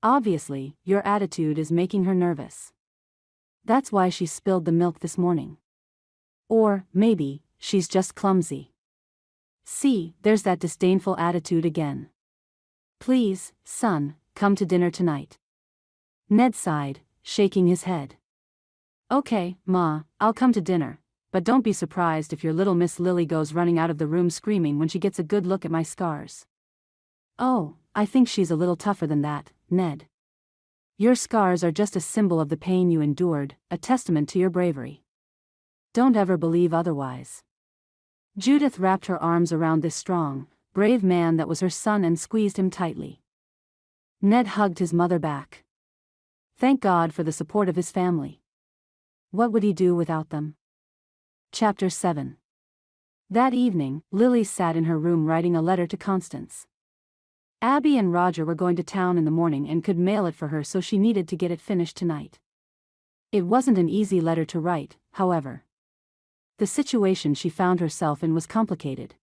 Obviously, your attitude is making her nervous. That's why she spilled the milk this morning. Or, maybe, she's just clumsy. See, there's that disdainful attitude again. Please, son, come to dinner tonight." Ned sighed, shaking his head. "Okay, Ma, I'll come to dinner, but don't be surprised if your little Miss Lily goes running out of the room screaming when she gets a good look at my scars." "Oh, I think she's a little tougher than that, Ned. Your scars are just a symbol of the pain you endured, a testament to your bravery. Don't ever believe otherwise." Judith wrapped her arms around this strong, brave man that was her son and squeezed him tightly. Ned hugged his mother back. Thank God for the support of his family. What would he do without them? Chapter 7. That evening, Lily sat in her room writing a letter to Constance. Abby and Roger were going to town in the morning and could mail it for her, so she needed to get it finished tonight. It wasn't an easy letter to write, however. The situation she found herself in was complicated.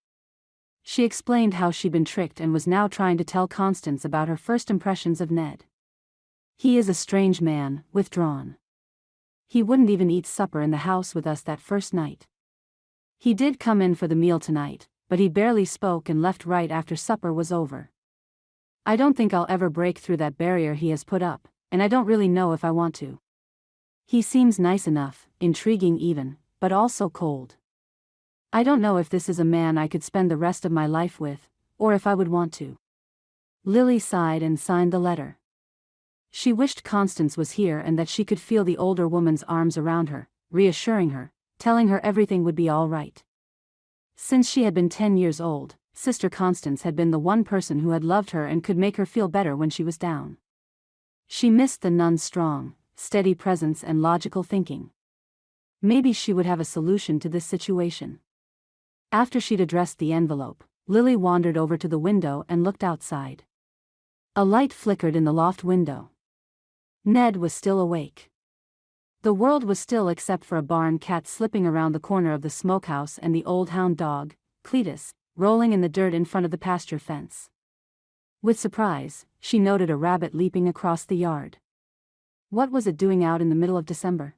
She explained how she'd been tricked and was now trying to tell Constance about her first impressions of Ned. "He is a strange man, withdrawn. He wouldn't even eat supper in the house with us that first night. He did come in for the meal tonight, but he barely spoke and left right after supper was over. I don't think I'll ever break through that barrier he has put up, and I don't really know if I want to. He seems nice enough, intriguing even, but also cold. I don't know if this is a man I could spend the rest of my life with, or if I would want to." Lily sighed and signed the letter. She wished Constance was here and that she could feel the older woman's arms around her, reassuring her, telling her everything would be all right. Since she had been 10 years old, Sister Constance had been the one person who had loved her and could make her feel better when she was down. She missed the nun's strong, steady presence and logical thinking. Maybe she would have a solution to this situation. After she'd addressed the envelope, Lily wandered over to the window and looked outside. A light flickered in the loft window. Ned was still awake. The world was still except for a barn cat slipping around the corner of the smokehouse and the old hound dog, Cletus, rolling in the dirt in front of the pasture fence. With surprise, she noted a rabbit leaping across the yard. What was it doing out in the middle of December?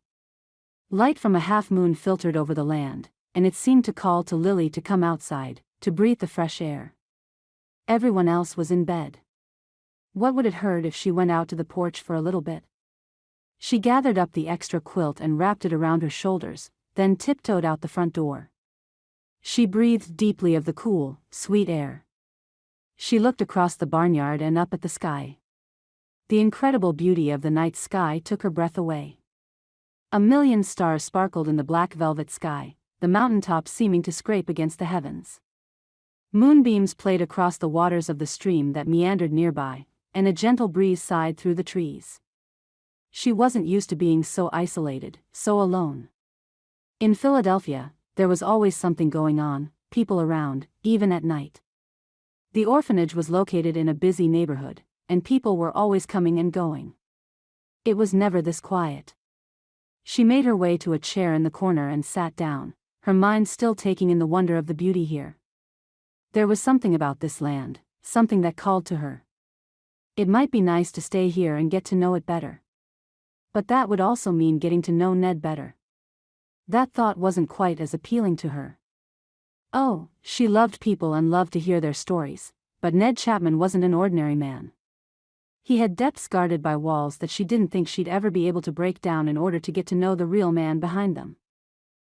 Light from a half-moon filtered over the land, and it seemed to call to Lily to come outside, to breathe the fresh air. Everyone else was in bed. What would it hurt if she went out to the porch for a little bit? She gathered up the extra quilt and wrapped it around her shoulders, then tiptoed out the front door. She breathed deeply of the cool, sweet air. She looked across the barnyard and up at the sky. The incredible beauty of the night sky took her breath away. A million stars sparkled in the black velvet sky, the mountaintops seeming to scrape against the heavens. Moonbeams played across the waters of the stream that meandered nearby, and a gentle breeze sighed through the trees. She wasn't used to being so isolated, so alone. In Philadelphia, there was always something going on, people around, even at night. The orphanage was located in a busy neighborhood, and people were always coming and going. It was never this quiet. She made her way to a chair in the corner and sat down, her mind still taking in the wonder of the beauty here. There was something about this land, something that called to her. It might be nice to stay here and get to know it better. But that would also mean getting to know Ned better. That thought wasn't quite as appealing to her. Oh, she loved people and loved to hear their stories, but Ned Chapman wasn't an ordinary man. He had depths guarded by walls that she didn't think she'd ever be able to break down in order to get to know the real man behind them.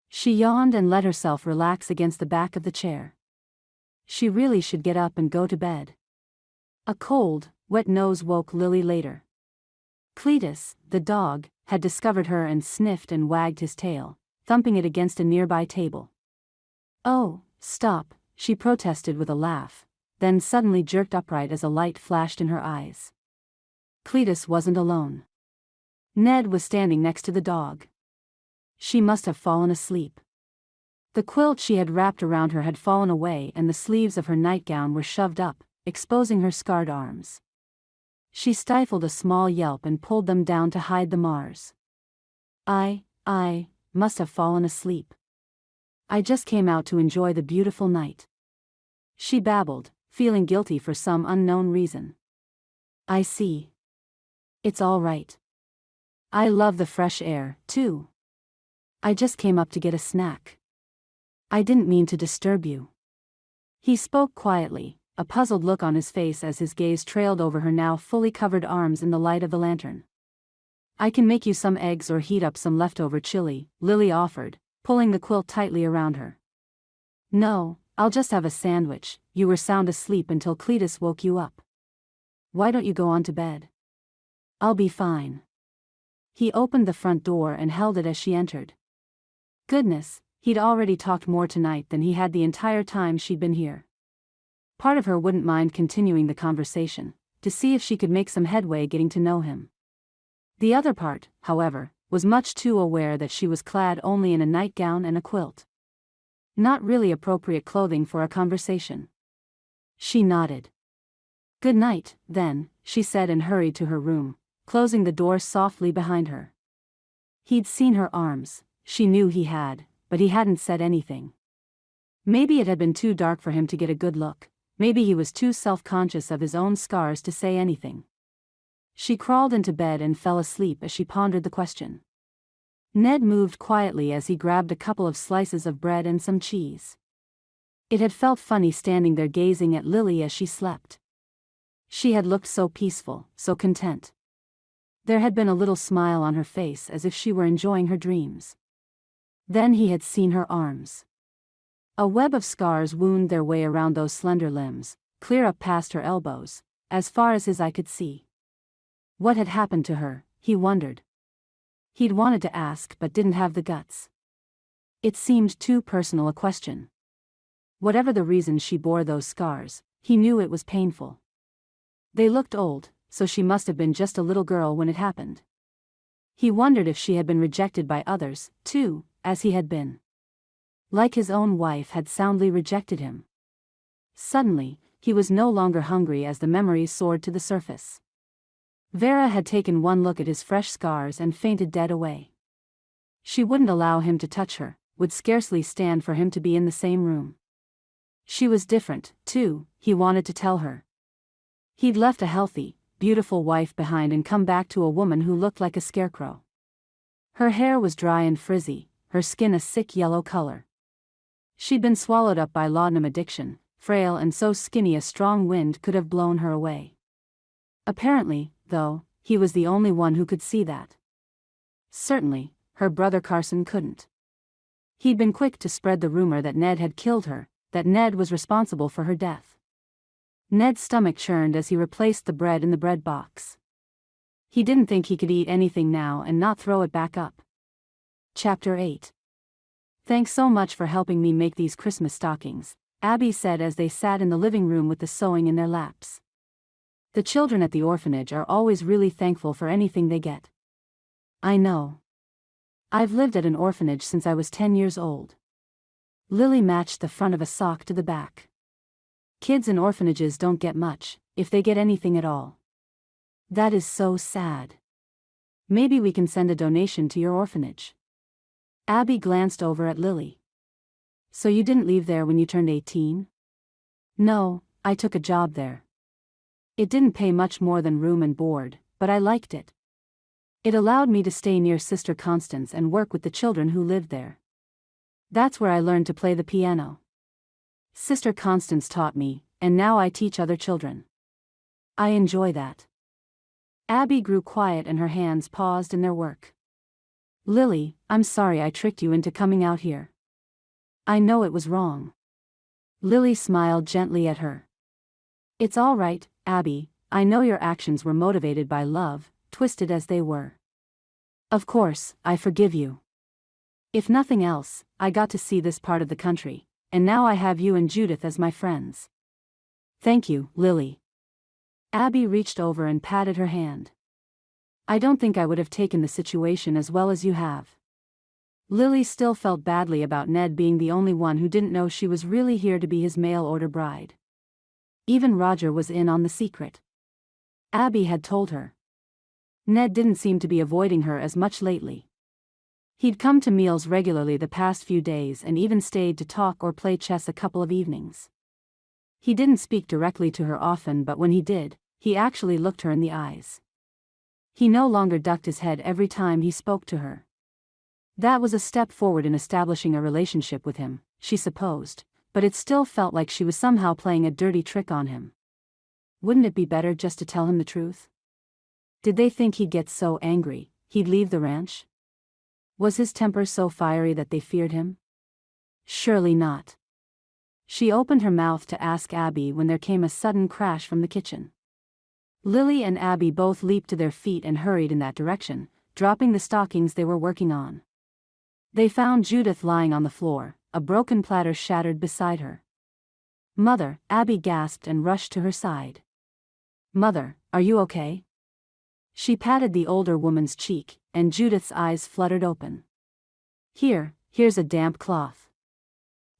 She yawned and let herself relax against the back of the chair. She really should get up and go to bed. A cold, wet nose woke Lily later. Cletus, the dog, had discovered her and sniffed and wagged his tail, thumping it against a nearby table. "Oh, stop," she protested with a laugh, then suddenly jerked upright as a light flashed in her eyes. Cletus wasn't alone. Ned was standing next to the dog. She must have fallen asleep. The quilt she had wrapped around her had fallen away and the sleeves of her nightgown were shoved up, exposing her scarred arms. She stifled a small yelp and pulled them down to hide the mars. I must have fallen asleep. I just came out to enjoy the beautiful night," she babbled, feeling guilty for some unknown reason. "I see. It's all right. I love the fresh air, too. I just came up to get a snack. I didn't mean to disturb you." He spoke quietly, a puzzled look on his face as his gaze trailed over her now fully covered arms in the light of the lantern. "I can make you some eggs or heat up some leftover chili," Lily offered, pulling the quilt tightly around her. "No, I'll just have a sandwich. You were sound asleep until Cletus woke you up. Why don't you go on to bed?" "I'll be fine." He opened the front door and held it as she entered. Goodness, he'd already talked more tonight than he had the entire time she'd been here. Part of her wouldn't mind continuing the conversation, to see if she could make some headway getting to know him. The other part, however, was much too aware that she was clad only in a nightgown and a quilt. Not really appropriate clothing for a conversation. She nodded. "Good night, then," she said and hurried to her room, closing the door softly behind her. He'd seen her arms, she knew he had, but he hadn't said anything. Maybe it had been too dark for him to get a good look, maybe he was too self-conscious of his own scars to say anything. She crawled into bed and fell asleep as she pondered the question. Ned moved quietly as he grabbed a couple of slices of bread and some cheese. It had felt funny standing there gazing at Lily as she slept. She had looked so peaceful, so content. There had been a little smile on her face as if she were enjoying her dreams. Then he had seen her arms. A web of scars wound their way around those slender limbs, clear up past her elbows, as far as his eye could see. What had happened to her, he wondered. He'd wanted to ask but didn't have the guts. It seemed too personal a question. Whatever the reason she bore those scars, he knew it was painful. They looked old, so she must have been just a little girl when it happened. He wondered if she had been rejected by others, too, as he had been. Like his own wife had soundly rejected him. Suddenly, he was no longer hungry as the memories soared to the surface. Vera had taken one look at his fresh scars and fainted dead away. She wouldn't allow him to touch her, would scarcely stand for him to be in the same room. She was different, too, he wanted to tell her. He'd left a healthy, beautiful wife behind and come back to a woman who looked like a scarecrow. Her hair was dry and frizzy, her skin a sick yellow color. She'd been swallowed up by laudanum addiction, frail and so skinny a strong wind could have blown her away. Apparently, though, he was the only one who could see that. Certainly, her brother Carson couldn't. He'd been quick to spread the rumor that Ned had killed her, that Ned was responsible for her death. Ned's stomach churned as he replaced the bread in the bread box. He didn't think he could eat anything now and not throw it back up. Chapter 8. Thanks so much for helping me make these Christmas stockings, Abby said as they sat in the living room with the sewing in their laps. The children at the orphanage are always really thankful for anything they get. I know. I've lived at an orphanage since I was 10 years old. Lily matched the front of a sock to the back. Kids in orphanages don't get much, if they get anything at all. That is so sad. Maybe we can send a donation to your orphanage. Abby glanced over at Lily. So you didn't leave there when you turned 18? No, I took a job there. It didn't pay much more than room and board, but I liked it. It allowed me to stay near Sister Constance and work with the children who lived there. That's where I learned to play the piano. Sister Constance taught me, and now I teach other children. I enjoy that. Abby grew quiet and her hands paused in their work. Lily, I'm sorry I tricked you into coming out here. I know it was wrong. Lily smiled gently at her. It's all right, Abby, I know your actions were motivated by love, twisted as they were. Of course, I forgive you. If nothing else, I got to see this part of the country, and now I have you and Judith as my friends. Thank you, Lily. Abby reached over and patted her hand. I don't think I would have taken the situation as well as you have. Lily still felt badly about Ned being the only one who didn't know she was really here to be his mail-order bride. Even Roger was in on the secret. Abby had told her. Ned didn't seem to be avoiding her as much lately. He'd come to meals regularly the past few days and even stayed to talk or play chess a couple of evenings. He didn't speak directly to her often, but when he did, he actually looked her in the eyes. He no longer ducked his head every time he spoke to her. That was a step forward in establishing a relationship with him, she supposed, but it still felt like she was somehow playing a dirty trick on him. Wouldn't it be better just to tell him the truth? Did they think he'd get so angry, he'd leave the ranch? Was his temper so fiery that they feared him? Surely not. She opened her mouth to ask Abby when there came a sudden crash from the kitchen. Lily and Abby both leaped to their feet and hurried in that direction, dropping the stockings they were working on. They found Judith lying on the floor, a broken platter shattered beside her. Mother, Abby gasped and rushed to her side. Mother, are you okay? She patted the older woman's cheek, and Judith's eyes fluttered open. Here's a damp cloth.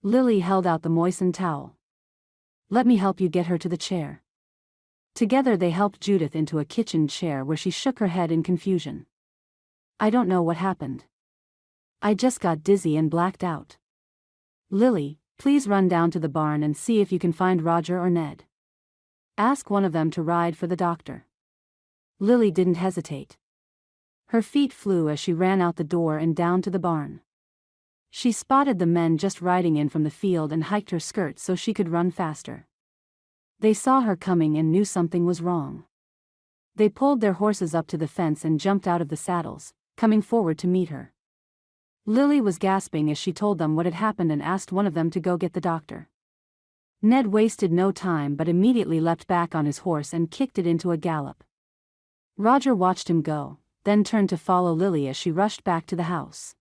Lily held out the moistened towel. Let me help you get her to the chair. Together they helped Judith into a kitchen chair where she shook her head in confusion. I don't know what happened. I just got dizzy and blacked out. Lily, please run down to the barn and see if you can find Roger or Ned. Ask one of them to ride for the doctor. Lily didn't hesitate. Her feet flew as she ran out the door and down to the barn. She spotted the men just riding in from the field and hiked her skirt so she could run faster. They saw her coming and knew something was wrong. They pulled their horses up to the fence and jumped out of the saddles, coming forward to meet her. Lily was gasping as she told them what had happened and asked one of them to go get the doctor. Ned wasted no time but immediately leapt back on his horse and kicked it into a gallop. Roger watched him go, then turned to follow Lily as she rushed back to the house.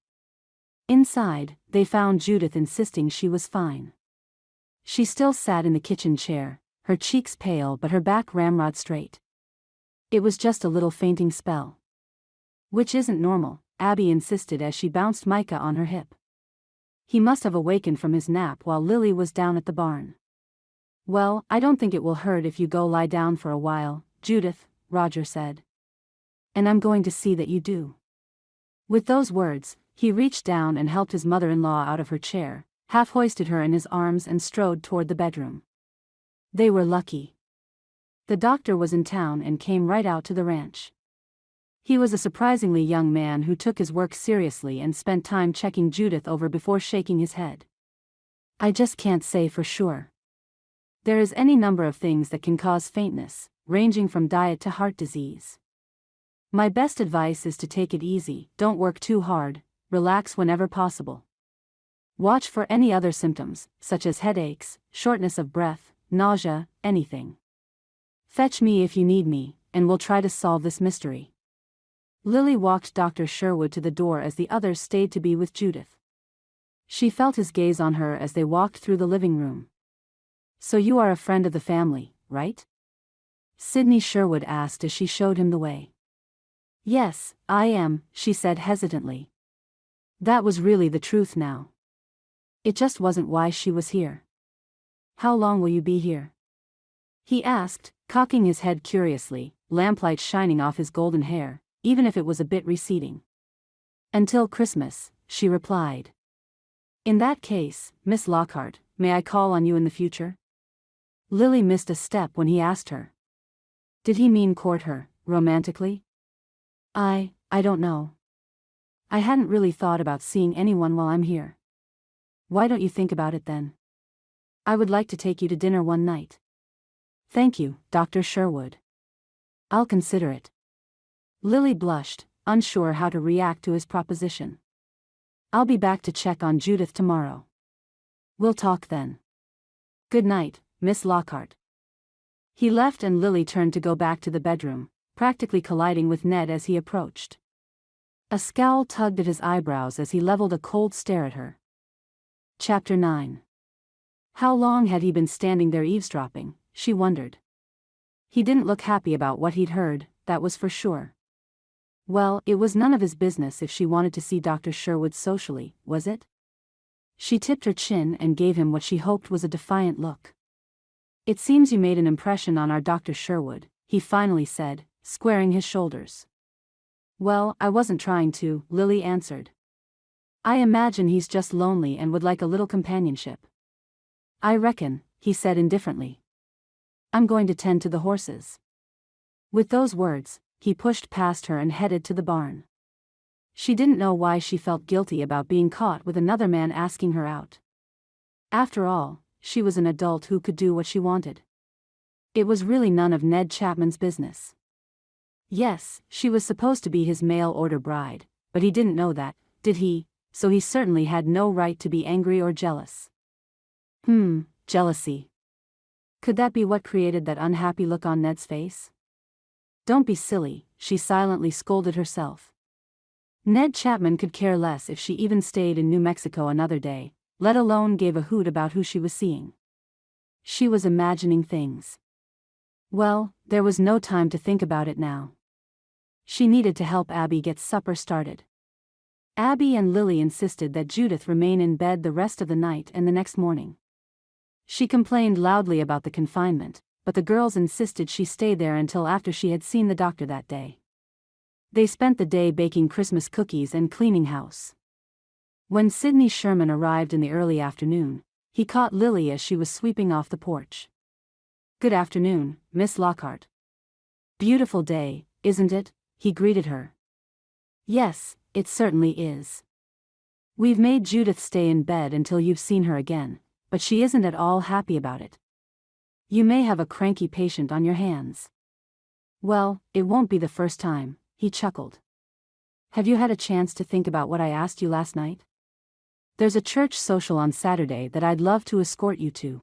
Inside, they found Judith insisting she was fine. She still sat in the kitchen chair, her cheeks pale but her back ramrod straight. It was just a little fainting spell. Which isn't normal, Abby insisted as she bounced Micah on her hip. He must have awakened from his nap while Lily was down at the barn. Well, I don't think it will hurt if you go lie down for a while, Judith, Roger said. And I'm going to see that you do. With those words, he reached down and helped his mother-in-law out of her chair, half-hoisted her in his arms and strode toward the bedroom. They were lucky. The doctor was in town and came right out to the ranch. He was a surprisingly young man who took his work seriously and spent time checking Judith over before shaking his head. I just can't say for sure. There is any number of things that can cause faintness, ranging from diet to heart disease. My best advice is to take it easy, don't work too hard, relax whenever possible. Watch for any other symptoms, such as headaches, shortness of breath, nausea, anything. Fetch me if you need me, and we'll try to solve this mystery. Lily walked Dr. Sherwood to the door as the others stayed to be with Judith. She felt his gaze on her as they walked through the living room. So you are a friend of the family, right? Sydney Sherwood asked as she showed him the way. Yes, I am, she said hesitantly. That was really the truth now. It just wasn't why she was here. How long will you be here? He asked, cocking his head curiously, lamplight shining off his golden hair, even if it was a bit receding. Until Christmas, she replied. In that case, Miss Lockhart, may I call on you in the future? Lily missed a step when he asked her. Did he mean court her, romantically? I don't know. I hadn't really thought about seeing anyone while I'm here. Why don't you think about it then? I would like to take you to dinner one night. Thank you, Dr. Sherwood. I'll consider it. Lily blushed, unsure how to react to his proposition. I'll be back to check on Judith tomorrow. We'll talk then. Good night, Miss Lockhart. He left and Lily turned to go back to the bedroom, practically colliding with Ned as he approached. A scowl tugged at his eyebrows as he leveled a cold stare at her. Chapter 9. How long had he been standing there eavesdropping, she wondered. He didn't look happy about what he'd heard, that was for sure. Well, it was none of his business if she wanted to see Dr. Sherwood socially, was it? She tipped her chin and gave him what she hoped was a defiant look. It seems you made an impression on our Dr. Sherwood, he finally said, squaring his shoulders. Well, I wasn't trying to, Lily answered. I imagine he's just lonely and would like a little companionship. I reckon, he said indifferently. I'm going to tend to the horses. With those words, he pushed past her and headed to the barn. She didn't know why she felt guilty about being caught with another man asking her out. After all, she was an adult who could do what she wanted. It was really none of Ned Chapman's business. Yes, she was supposed to be his mail-order bride, but he didn't know that, did he? So he certainly had no right to be angry or jealous. Jealousy. Could that be what created that unhappy look on Ned's face? Don't be silly, she silently scolded herself. Ned Chapman could care less if she even stayed in New Mexico another day, let alone gave a hoot about who she was seeing. She was imagining things. Well, there was no time to think about it now. She needed to help Abby get supper started. Abby and Lily insisted that Judith remain in bed the rest of the night and the next morning. She complained loudly about the confinement, but the girls insisted she stay there until after she had seen the doctor that day. They spent the day baking Christmas cookies and cleaning house. When Sidney Sherman arrived in the early afternoon, he caught Lily as she was sweeping off the porch. Good afternoon, Miss Lockhart. Beautiful day, isn't it? He greeted her. Yes, it certainly is. We've made Judith stay in bed until you've seen her again, but she isn't at all happy about it. You may have a cranky patient on your hands. Well, it won't be the first time, he chuckled. Have you had a chance to think about what I asked you last night? There's a church social on Saturday that I'd love to escort you to.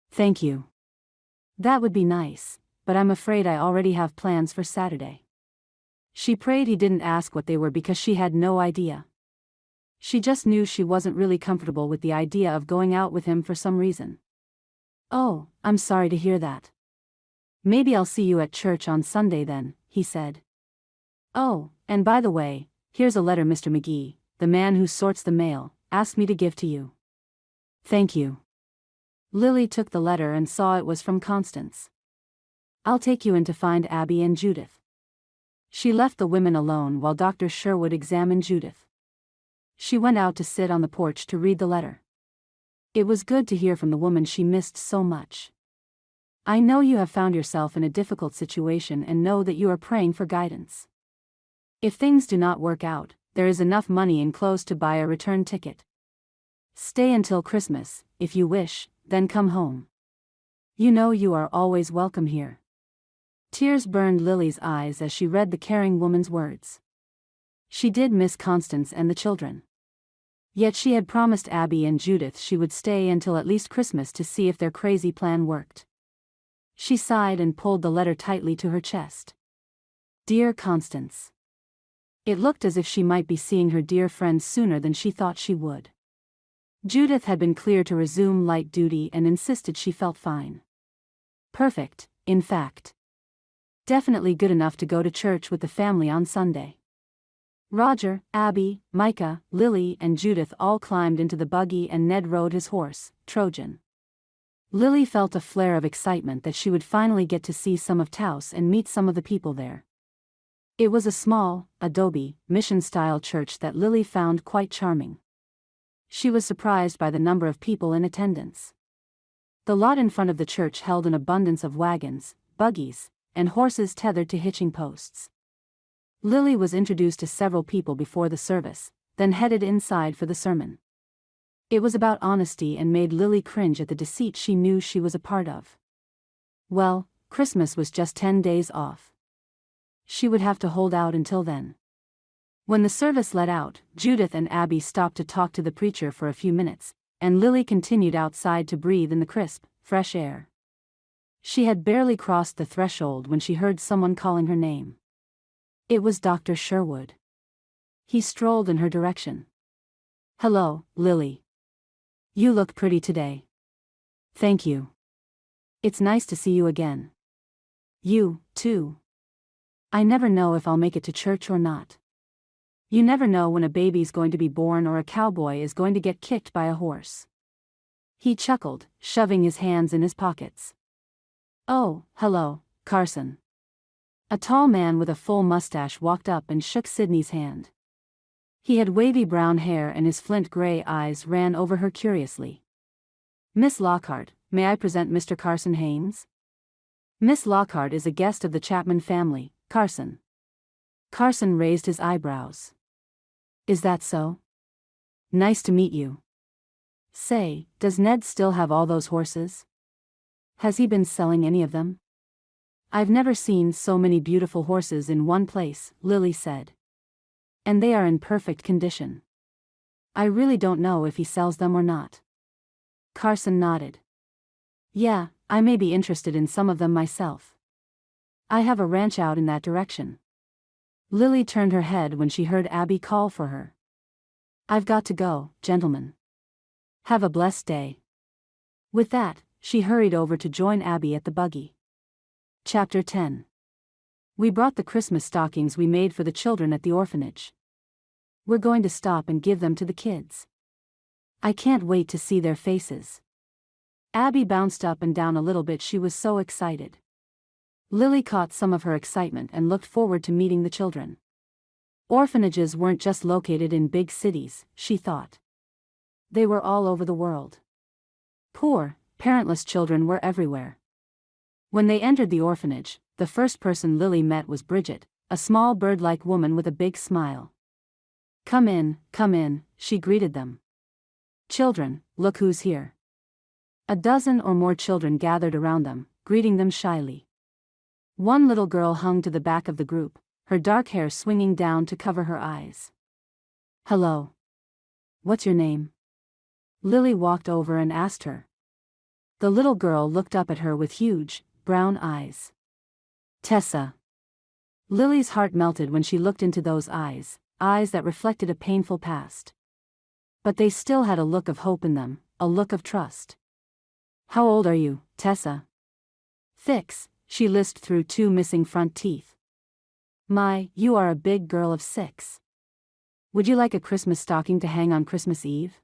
Thank you. That would be nice, but I'm afraid I already have plans for Saturday. She prayed he didn't ask what they were because she had no idea. She just knew she wasn't really comfortable with the idea of going out with him for some reason. Oh, I'm sorry to hear that. Maybe I'll see you at church on Sunday then, he said. Oh, and by the way, here's a letter Mr. McGee, the man who sorts the mail, asked me to give to you. Thank you. Lily took the letter and saw it was from Constance. I'll take you in to find Abby and Judith. She left the women alone while Dr. Sherwood examined Judith. She went out to sit on the porch to read the letter. It was good to hear from the woman she missed so much. I know you have found yourself in a difficult situation and know that you are praying for guidance. If things do not work out, there is enough money enclosed to buy a return ticket. Stay until Christmas, if you wish, then come home. You know you are always welcome here. Tears burned Lily's eyes as she read the caring woman's words. She did miss Constance and the children. Yet she had promised Abby and Judith she would stay until at least Christmas to see if their crazy plan worked. She sighed and pulled the letter tightly to her chest. Dear Constance. It looked as if she might be seeing her dear friend sooner than she thought she would. Judith had been clear to resume light duty and insisted she felt fine. Perfect, in fact. Definitely good enough to go to church with the family on Sunday. Roger, Abby, Micah, Lily and Judith all climbed into the buggy and Ned rode his horse, Trojan. Lily felt a flare of excitement that she would finally get to see some of Taos and meet some of the people there. It was a small, adobe, mission-style church that Lily found quite charming. She was surprised by the number of people in attendance. The lot in front of the church held an abundance of wagons, buggies, and horses tethered to hitching posts. Lily was introduced to several people before the service, then headed inside for the sermon. It was about honesty and made Lily cringe at the deceit she knew she was a part of. Well, Christmas was just 10 days off. She would have to hold out until then. When the service let out, Judith and Abby stopped to talk to the preacher for a few minutes, and Lily continued outside to breathe in the crisp, fresh air. She had barely crossed the threshold when she heard someone calling her name. It was Dr. Sherwood. He strolled in her direction. Hello, Lily. You look pretty today. Thank you. It's nice to see you again. You, too. I never know if I'll make it to church or not. You never know when a baby's going to be born or a cowboy is going to get kicked by a horse. He chuckled, shoving his hands in his pockets. Oh, hello, Carson. A tall man with a full mustache walked up and shook Sydney's hand. He had wavy brown hair and his flint gray eyes ran over her curiously. Miss Lockhart, may I present Mr. Carson Haynes? Miss Lockhart is a guest of the Chapman family, Carson. Carson raised his eyebrows. Is that so? Nice to meet you. Say, does Ned still have all those horses? Has he been selling any of them? I've never seen so many beautiful horses in one place, Lily said. And they are in perfect condition. I really don't know if he sells them or not. Carson nodded. Yeah, I may be interested in some of them myself. I have a ranch out in that direction. Lily turned her head when she heard Abby call for her. I've got to go, gentlemen. Have a blessed day. With that, she hurried over to join Abby at the buggy. Chapter 10. We brought the Christmas stockings we made for the children at the orphanage. We're going to stop and give them to the kids. I can't wait to see their faces. Abby bounced up and down a little bit, she was so excited. Lily caught some of her excitement and looked forward to meeting the children. Orphanages weren't just located in big cities, she thought. They were all over the world. Poor, parentless children were everywhere. When they entered the orphanage, the first person Lily met was Bridget, a small bird-like woman with a big smile. Come in, she greeted them. Children, look who's here. A dozen or more children gathered around them, greeting them shyly. One little girl hung to the back of the group, her dark hair swinging down to cover her eyes. Hello. What's your name? Lily walked over and asked her. The little girl looked up at her with huge, brown eyes. Tessa. Lily's heart melted when she looked into those eyes, eyes that reflected a painful past. But they still had a look of hope in them, a look of trust. How old are you, Tessa? 6. She lisped through 2 missing front teeth. My, you are a big girl of 6. Would you like a Christmas stocking to hang on Christmas Eve?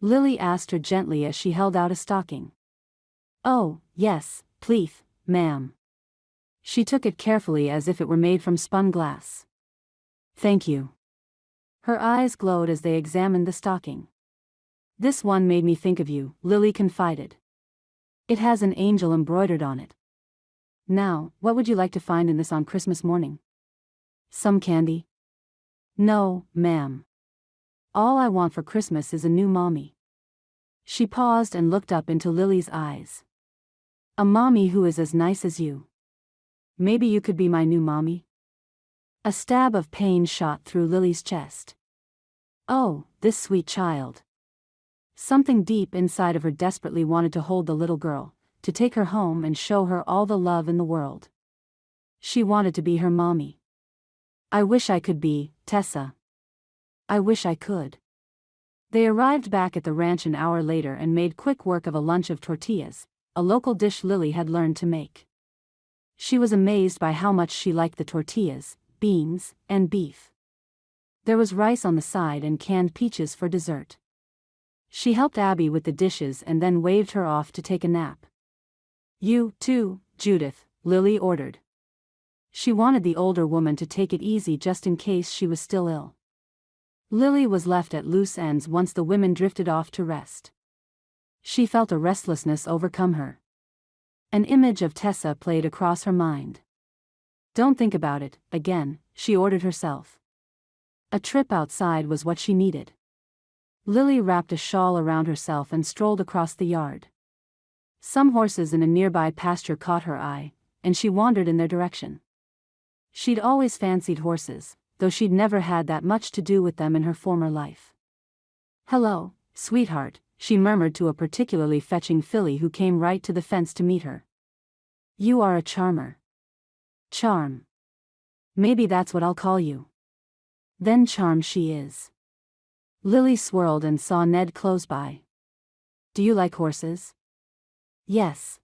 Lily asked her gently as she held out a stocking. Oh, yes, please, ma'am. She took it carefully as if it were made from spun glass. Thank you. Her eyes glowed as they examined the stocking. This one made me think of you, Lily confided. It has an angel embroidered on it. Now, what would you like to find in this on Christmas morning? Some candy? No, ma'am. All I want for Christmas is a new mommy. She paused and looked up into Lily's eyes. A mommy who is as nice as you. Maybe you could be my new mommy? A stab of pain shot through Lily's chest. Oh, this sweet child. Something deep inside of her desperately wanted to hold the little girl, to take her home and show her all the love in the world. She wanted to be her mommy. I wish I could be, Tessa. I wish I could. They arrived back at the ranch an hour later and made quick work of a lunch of tortillas, a local dish Lily had learned to make. She was amazed by how much she liked the tortillas, beans, and beef. There was rice on the side and canned peaches for dessert. She helped Abby with the dishes and then waved her off to take a nap. You, too, Judith, Lily ordered. She wanted the older woman to take it easy just in case she was still ill. Lily was left at loose ends once the women drifted off to rest. She felt a restlessness overcome her. An image of Tessa played across her mind. Don't think about it, again, she ordered herself. A trip outside was what she needed. Lily wrapped a shawl around herself and strolled across the yard. Some horses in a nearby pasture caught her eye, and she wandered in their direction. She'd always fancied horses, though she'd never had that much to do with them in her former life. Hello, sweetheart, she murmured to a particularly fetching filly who came right to the fence to meet her. You are a charmer. Charm. Maybe that's what I'll call you. Then charm she is. Lily swirled and saw Ned close by. Do you like horses? Yes.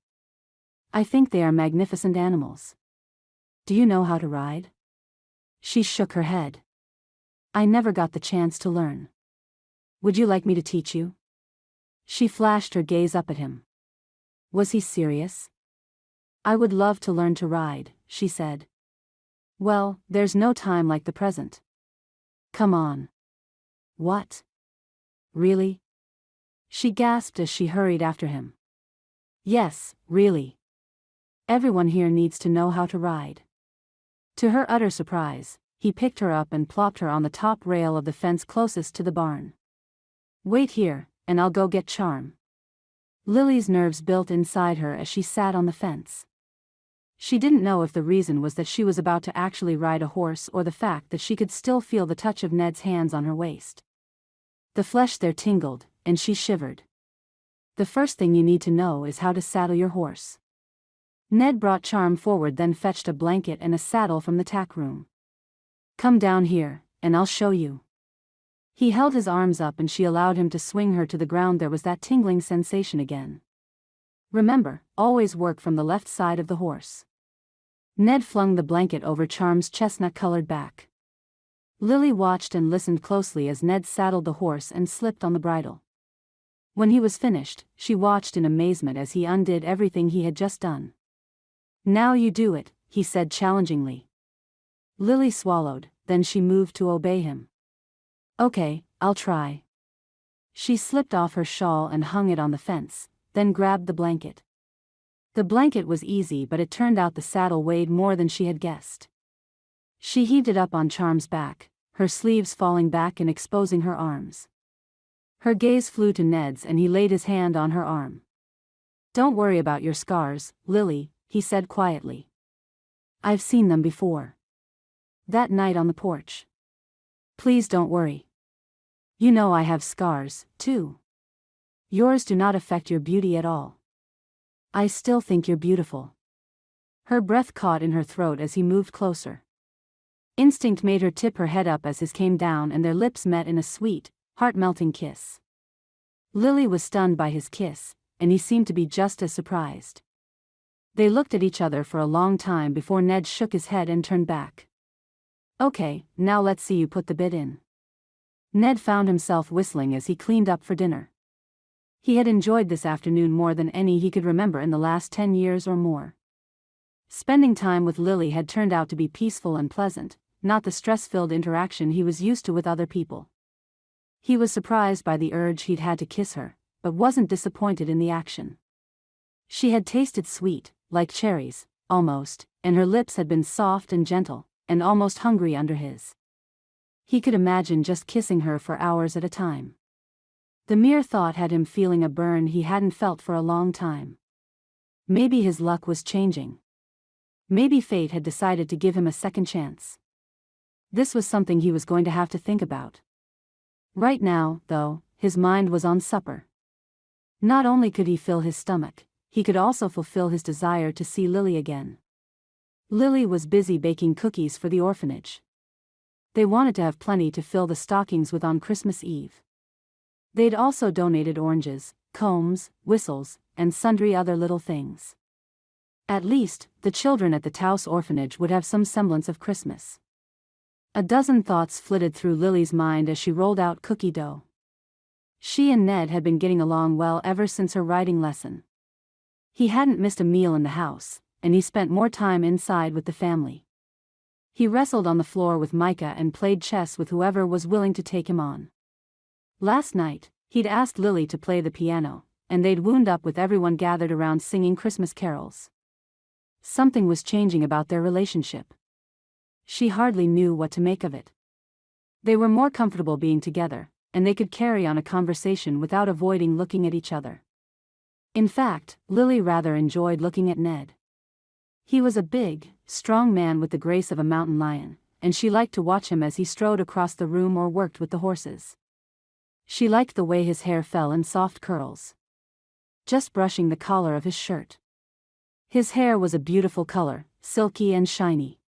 I think they are magnificent animals. Do you know how to ride? She shook her head. I never got the chance to learn. Would you like me to teach you? She flashed her gaze up at him. Was he serious? I would love to learn to ride, she said. Well, there's no time like the present. Come on. What? Really? She gasped as she hurried after him. Yes, really. Everyone here needs to know how to ride. To her utter surprise, he picked her up and plopped her on the top rail of the fence closest to the barn. Wait here, and I'll go get Charm. Lily's nerves built inside her as she sat on the fence. She didn't know if the reason was that she was about to actually ride a horse or the fact that she could still feel the touch of Ned's hands on her waist. The flesh there tingled, and she shivered. The first thing you need to know is how to saddle your horse. Ned brought Charm forward, then fetched a blanket and a saddle from the tack room. Come down here, and I'll show you. He held his arms up and she allowed him to swing her to the ground. There was that tingling sensation again. Remember, always work from the left side of the horse. Ned flung the blanket over Charm's chestnut-colored back. Lily watched and listened closely as Ned saddled the horse and slipped on the bridle. When he was finished, she watched in amazement as he undid everything he had just done. Now you do it, he said challengingly. Lily swallowed, then she moved to obey him. Okay, I'll try. She slipped off her shawl and hung it on the fence, then grabbed the blanket. The blanket was easy, but it turned out the saddle weighed more than she had guessed. She heaved it up on Charm's back, her sleeves falling back and exposing her arms. Her gaze flew to Ned's and he laid his hand on her arm. Don't worry about your scars, Lily, he said quietly. I've seen them before. That night on the porch. Please don't worry. You know I have scars, too. Yours do not affect your beauty at all. I still think you're beautiful. Her breath caught in her throat as he moved closer. Instinct made her tip her head up as his came down and their lips met in a sweet, heart-melting kiss. Lily was stunned by his kiss, and he seemed to be just as surprised. They looked at each other for a long time before Ned shook his head and turned back. Okay, now let's see you put the bit in. Ned found himself whistling as he cleaned up for dinner. He had enjoyed this afternoon more than any he could remember in the last 10 years or more. Spending time with Lily had turned out to be peaceful and pleasant, not the stress-filled interaction he was used to with other people. He was surprised by the urge he'd had to kiss her, but wasn't disappointed in the action. She had tasted sweet, like cherries, almost, and her lips had been soft and gentle, and almost hungry under his. He could imagine just kissing her for hours at a time. The mere thought had him feeling a burn he hadn't felt for a long time. Maybe his luck was changing. Maybe fate had decided to give him a second chance. This was something he was going to have to think about. Right now, though, his mind was on supper. Not only could he fill his stomach, he could also fulfill his desire to see Lily again. Lily was busy baking cookies for the orphanage. They wanted to have plenty to fill the stockings with on Christmas Eve. They'd also donated oranges, combs, whistles, and sundry other little things. At least, the children at the Taos orphanage would have some semblance of Christmas. A dozen thoughts flitted through Lily's mind as she rolled out cookie dough. She and Ned had been getting along well ever since her writing lesson. He hadn't missed a meal in the house, and he spent more time inside with the family. He wrestled on the floor with Micah and played chess with whoever was willing to take him on. Last night, he'd asked Lily to play the piano, and they'd wound up with everyone gathered around singing Christmas carols. Something was changing about their relationship. She hardly knew what to make of it. They were more comfortable being together, and they could carry on a conversation without avoiding looking at each other. In fact, Lily rather enjoyed looking at Ned. He was a big, strong man with the grace of a mountain lion, and she liked to watch him as he strode across the room or worked with the horses. She liked the way his hair fell in soft curls, just brushing the collar of his shirt. His hair was a beautiful color, silky and shiny.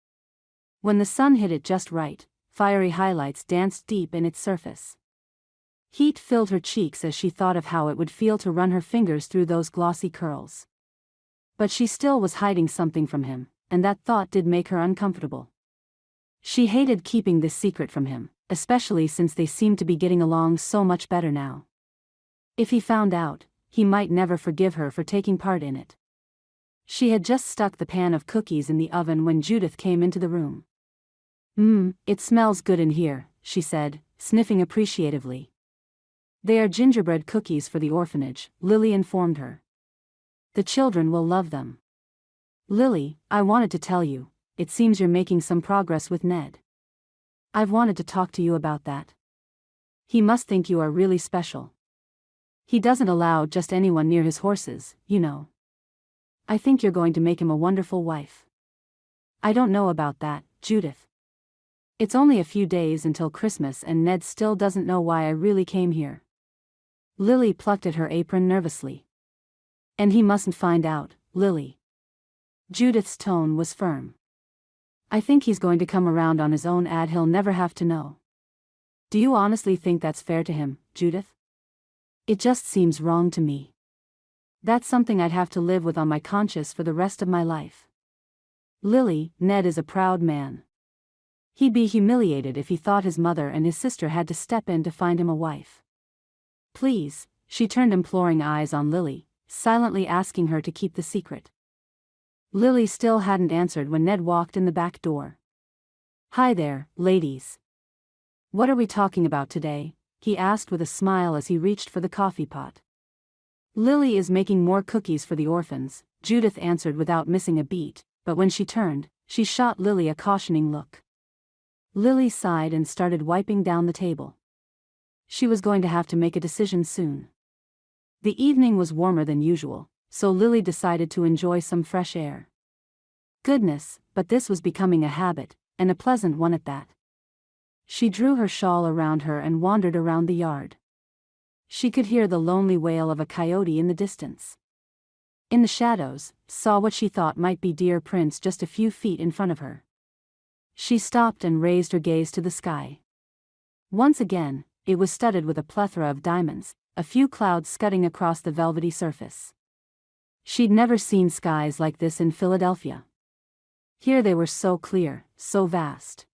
When the sun hit it just right, fiery highlights danced deep in its surface. Heat filled her cheeks as she thought of how it would feel to run her fingers through those glossy curls. But she still was hiding something from him, and that thought did make her uncomfortable. She hated keeping this secret from him, especially since they seemed to be getting along so much better now. If he found out, he might never forgive her for taking part in it. She had just stuck the pan of cookies in the oven when Judith came into the room. It smells good in here," she said, sniffing appreciatively. "They are gingerbread cookies for the orphanage," Lily informed her. "The children will love them." "Lily, I wanted to tell you, it seems you're making some progress with Ned. I've wanted to talk to you about that. He must think you are really special. He doesn't allow just anyone near his horses, you know. I think you're going to make him a wonderful wife." "I don't know about that, Judith. It's only a few days until Christmas and Ned still doesn't know why I really came here." Lily plucked at her apron nervously. "And he mustn't find out, Lily." Judith's tone was firm. "I think he's going to come around on his own and he'll never have to know." "Do you honestly think that's fair to him, Judith?" "It just seems wrong to me. That's something I'd have to live with on my conscience for the rest of my life." "Lily, Ned is a proud man. He'd be humiliated if he thought his mother and his sister had to step in to find him a wife. Please," she turned imploring eyes on Lily, silently asking her to keep the secret. Lily still hadn't answered when Ned walked in the back door. "Hi there, ladies. What are we talking about today?" he asked with a smile as he reached for the coffee pot. "Lily is making more cookies for the orphans," Judith answered without missing a beat, but when she turned, she shot Lily a cautioning look. Lily sighed and started wiping down the table. She was going to have to make a decision soon. The evening was warmer than usual, so Lily decided to enjoy some fresh air. Goodness, but this was becoming a habit, and a pleasant one at that. She drew her shawl around her and wandered around the yard. She could hear the lonely wail of a coyote in the distance. In the shadows, saw what she thought might be deer prints just a few feet in front of her. She stopped and raised her gaze to the sky. Once again, it was studded with a plethora of diamonds, a few clouds scudding across the velvety surface. She'd never seen skies like this in Philadelphia. Here they were so clear, so vast.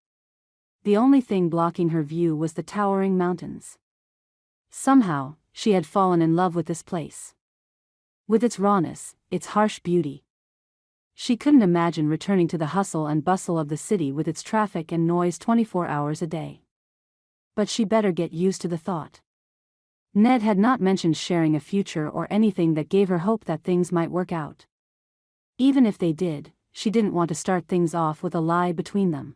The only thing blocking her view was the towering mountains. Somehow, she had fallen in love with this place. With its rawness, its harsh beauty. She couldn't imagine returning to the hustle and bustle of the city with its traffic and noise 24 hours a day. But she better get used to the thought. Ned had not mentioned sharing a future or anything that gave her hope that things might work out. Even if they did, she didn't want to start things off with a lie between them.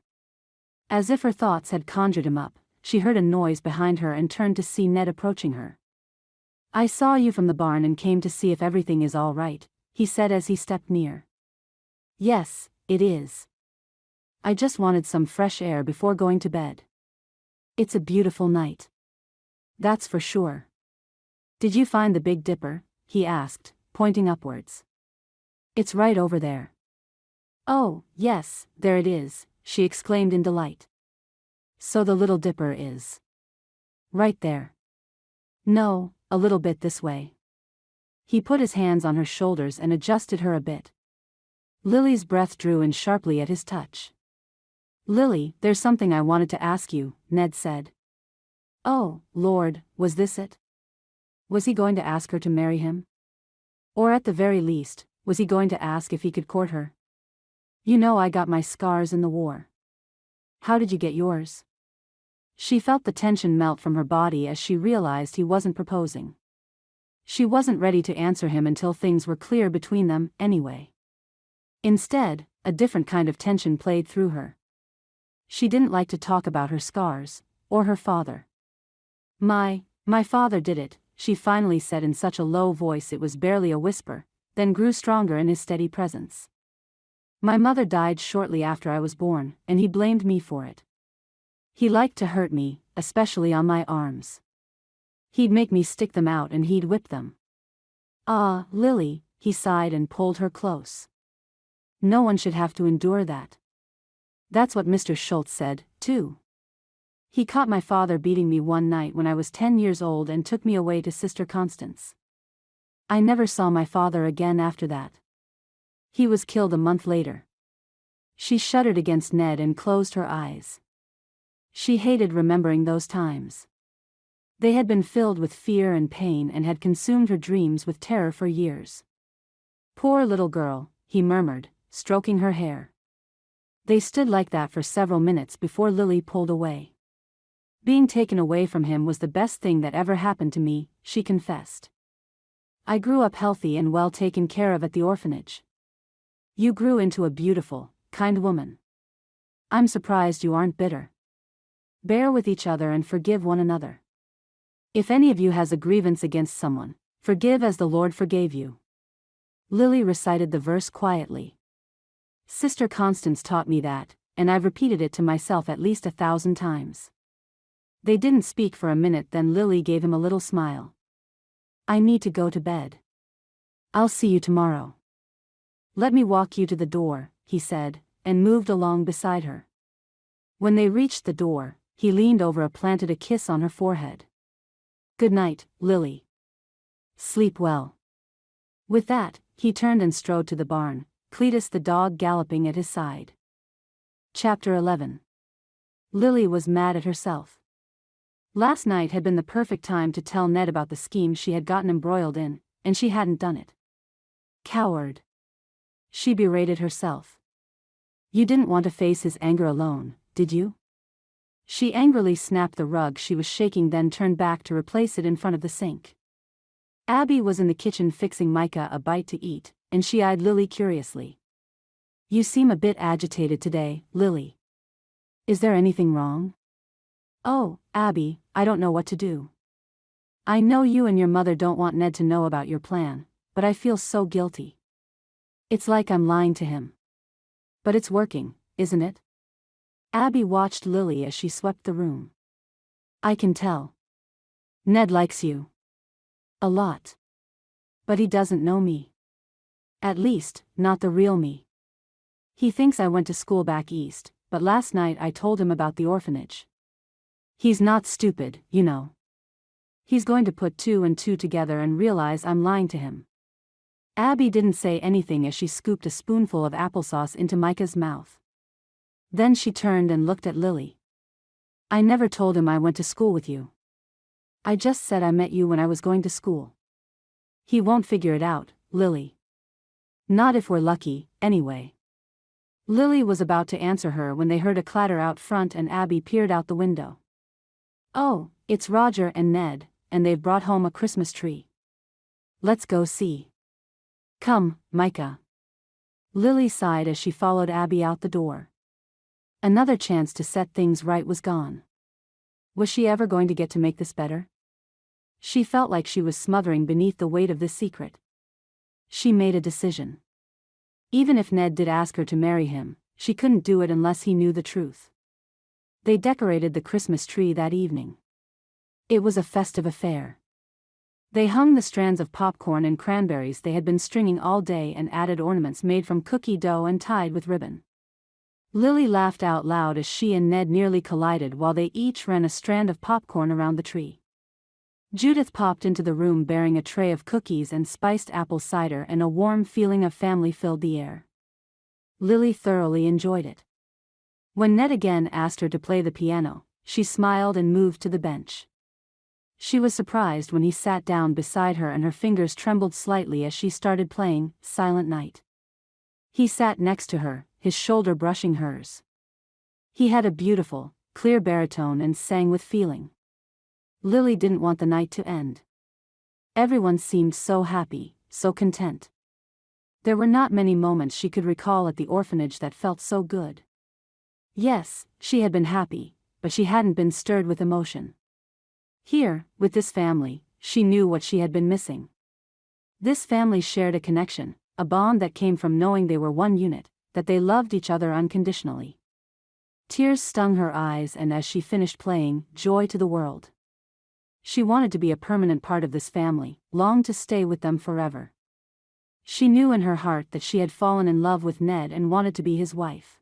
As if her thoughts had conjured him up, she heard a noise behind her and turned to see Ned approaching her. "I saw you from the barn and came to see if everything is all right," he said as he stepped near. "Yes, it is. I just wanted some fresh air before going to bed. It's a beautiful night. That's for sure." "Did you find the Big Dipper?" he asked, pointing upwards. "It's right over there." "Oh, yes, there it is," she exclaimed in delight. "So the Little Dipper is right there?" "No, a little bit this way." He put his hands on her shoulders and adjusted her a bit. Lily's breath drew in sharply at his touch. "Lily, there's something I wanted to ask you," Ned said. Oh, Lord, was this it? Was he going to ask her to marry him? Or at the very least, was he going to ask if he could court her? "You know I got my scars in the war. How did you get yours?" She felt the tension melt from her body as she realized he wasn't proposing. She wasn't ready to answer him until things were clear between them, anyway. Instead, a different kind of tension played through her. She didn't like to talk about her scars, or her father. My father did it," she finally said in such a low voice it was barely a whisper, then grew stronger in his steady presence. "My mother died shortly after I was born, and he blamed me for it. He liked to hurt me, especially on my arms. He'd make me stick them out and he'd whip them." "Ah, Lily," he sighed and pulled her close. "No one should have to endure that. That's what Mr. Schultz said, too. He caught my father beating me one night when I was 10 years old and took me away to Sister Constance. I never saw my father again after that. He was killed a month later." She shuddered against Ned and closed her eyes. She hated remembering those times. They had been filled with fear and pain and had consumed her dreams with terror for years. "Poor little girl," he murmured, stroking her hair. They stood like that for several minutes before Lily pulled away. "Being taken away from him was the best thing that ever happened to me," she confessed. "I grew up healthy and well taken care of at the orphanage. You grew into a beautiful, kind woman. I'm surprised you aren't bitter. Bear with each other and forgive one another. If any of you has a grievance against someone, forgive as the Lord forgave you." Lily recited the verse quietly. "Sister Constance taught me that, and I've repeated it to myself at least 1,000 times." They didn't speak for a minute, then Lily gave him a little smile. "I need to go to bed. I'll see you tomorrow." "Let me walk you to the door," he said, and moved along beside her. When they reached the door, he leaned over and planted a kiss on her forehead. "Good night, Lily. Sleep well." With that, he turned and strode to the barn, Cletus the dog galloping at his side. Chapter 11. Lily was mad at herself. Last night had been the perfect time to tell Ned about the scheme she had gotten embroiled in, and she hadn't done it. Coward. She berated herself. You didn't want to face his anger alone, did you? She angrily snapped the rug she was shaking, then turned back to replace it in front of the sink. Abby was in the kitchen fixing Micah a bite to eat, and she eyed Lily curiously. "You seem a bit agitated today, Lily. Is there anything wrong?" "Oh, Abby, I don't know what to do. I know you and your mother don't want Ned to know about your plan, but I feel so guilty. It's like I'm lying to him. But it's working, isn't it?" Abby watched Lily as she swept the room. "I can tell. Ned likes you. A lot. But he doesn't know me. At least, not the real me. He thinks I went to school back east, but last night I told him about the orphanage. He's not stupid, you know. He's going to put 2 and 2 together and realize I'm lying to him." Abby didn't say anything as she scooped a spoonful of applesauce into Micah's mouth. Then she turned and looked at Lily. "I never told him I went to school with you. I just said I met you when I was going to school. He won't figure it out, Lily. Not if we're lucky, anyway." Lily was about to answer her when they heard a clatter out front and Abby peered out the window. "Oh, it's Roger and Ned, and they've brought home a Christmas tree. Let's go see." "Come, Micah." Lily sighed as she followed Abby out the door. Another chance to set things right was gone. Was she ever going to get to make this better? She felt like she was smothering beneath the weight of this secret. She made a decision. Even if Ned did ask her to marry him, she couldn't do it unless he knew the truth. They decorated the Christmas tree that evening. It was a festive affair. They hung the strands of popcorn and cranberries they had been stringing all day and added ornaments made from cookie dough and tied with ribbon. Lily laughed out loud as she and Ned nearly collided while they each ran a strand of popcorn around the tree. Judith popped into the room bearing a tray of cookies and spiced apple cider, and a warm feeling of family filled the air. Lily thoroughly enjoyed it. When Ned again asked her to play the piano, she smiled and moved to the bench. She was surprised when he sat down beside her and her fingers trembled slightly as she started playing Silent Night. He sat next to her, his shoulder brushing hers. He had a beautiful, clear baritone and sang with feeling. Lily didn't want the night to end. Everyone seemed so happy, so content. There were not many moments she could recall at the orphanage that felt so good. Yes, she had been happy, but she hadn't been stirred with emotion. Here, with this family, she knew what she had been missing. This family shared a connection, a bond that came from knowing they were one unit, that they loved each other unconditionally. Tears stung her eyes, and as she finished playing Joy to the World, she wanted to be a permanent part of this family, longed to stay with them forever. She knew in her heart that she had fallen in love with Ned and wanted to be his wife.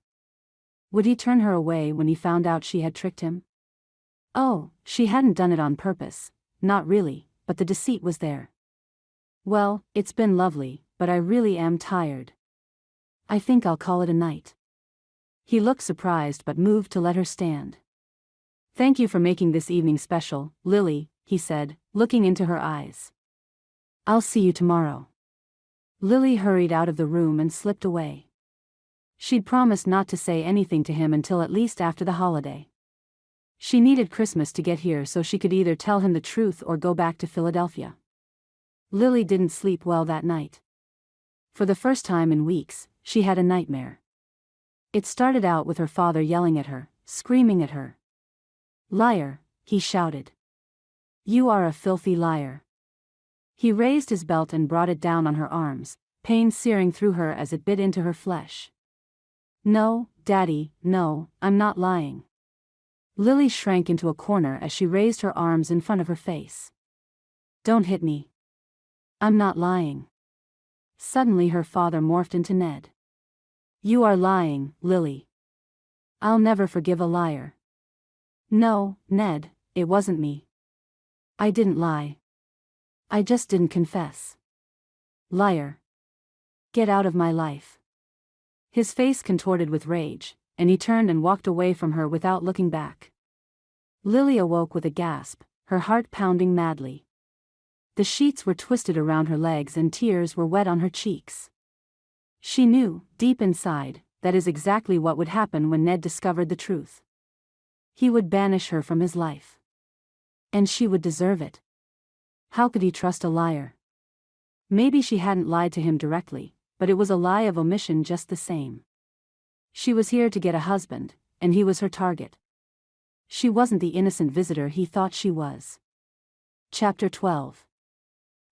Would he turn her away when he found out she had tricked him? Oh, she hadn't done it on purpose, not really, but the deceit was there. Well, it's been lovely, but I really am tired. I think I'll call it a night. He looked surprised but moved to let her stand. Thank you for making this evening special, Lily, he said, looking into her eyes. I'll see you tomorrow. Lily hurried out of the room and slipped away. She'd promised not to say anything to him until at least after the holiday. She needed Christmas to get here so she could either tell him the truth or go back to Philadelphia. Lily didn't sleep well that night. For the first time in weeks, she had a nightmare. It started out with her father yelling at her, screaming at her. Liar, he shouted. You are a filthy liar. He raised his belt and brought it down on her arms, pain searing through her as it bit into her flesh. No, Daddy, no, I'm not lying. Lily shrank into a corner as she raised her arms in front of her face. Don't hit me. I'm not lying. Suddenly her father morphed into Ned. You are lying, Lily. I'll never forgive a liar. No, Ned, it wasn't me. I didn't lie. I just didn't confess. Liar. Get out of my life. His face contorted with rage, and he turned and walked away from her without looking back. Lily awoke with a gasp, her heart pounding madly. The sheets were twisted around her legs and tears were wet on her cheeks. She knew, deep inside, that is exactly what would happen when Ned discovered the truth. He would banish her from his life. And she would deserve it. How could he trust a liar? Maybe she hadn't lied to him directly, but it was a lie of omission just the same. She was here to get a husband, and he was her target. She wasn't the innocent visitor he thought she was. Chapter 12.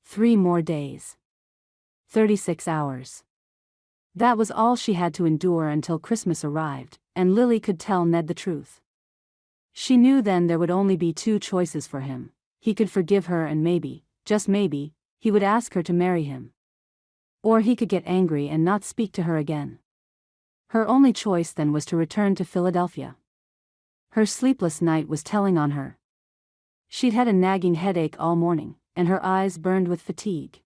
3 more days. 36 hours. That was all she had to endure until Christmas arrived, and Lily could tell Ned the truth. She knew then there would only be 2 choices for him. He could forgive her and maybe, just maybe, he would ask her to marry him. Or he could get angry and not speak to her again. Her only choice then was to return to Philadelphia. Her sleepless night was telling on her. She'd had a nagging headache all morning, and her eyes burned with fatigue.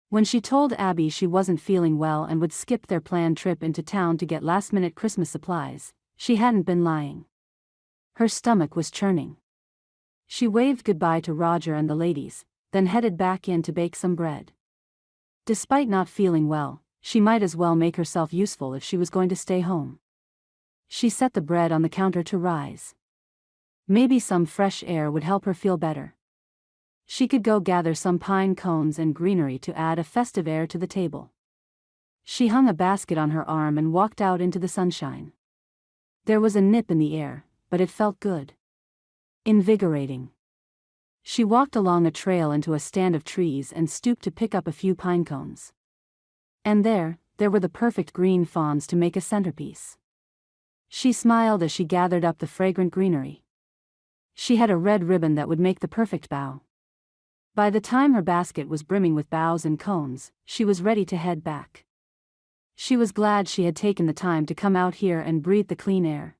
When she told Abby she wasn't feeling well and would skip their planned trip into town to get last-minute Christmas supplies, she hadn't been lying. Her stomach was churning. She waved goodbye to Roger and the ladies, then headed back in to bake some bread. Despite not feeling well, she might as well make herself useful if she was going to stay home. She set the bread on the counter to rise. Maybe some fresh air would help her feel better. She could go gather some pine cones and greenery to add a festive air to the table. She hung a basket on her arm and walked out into the sunshine. There was a nip in the air, but it felt good. Invigorating. She walked along a trail into a stand of trees and stooped to pick up a few pine cones. And there were the perfect green fronds to make a centerpiece. She smiled as she gathered up the fragrant greenery. She had a red ribbon that would make the perfect bow. By the time her basket was brimming with boughs and cones, she was ready to head back. She was glad she had taken the time to come out here and breathe the clean air.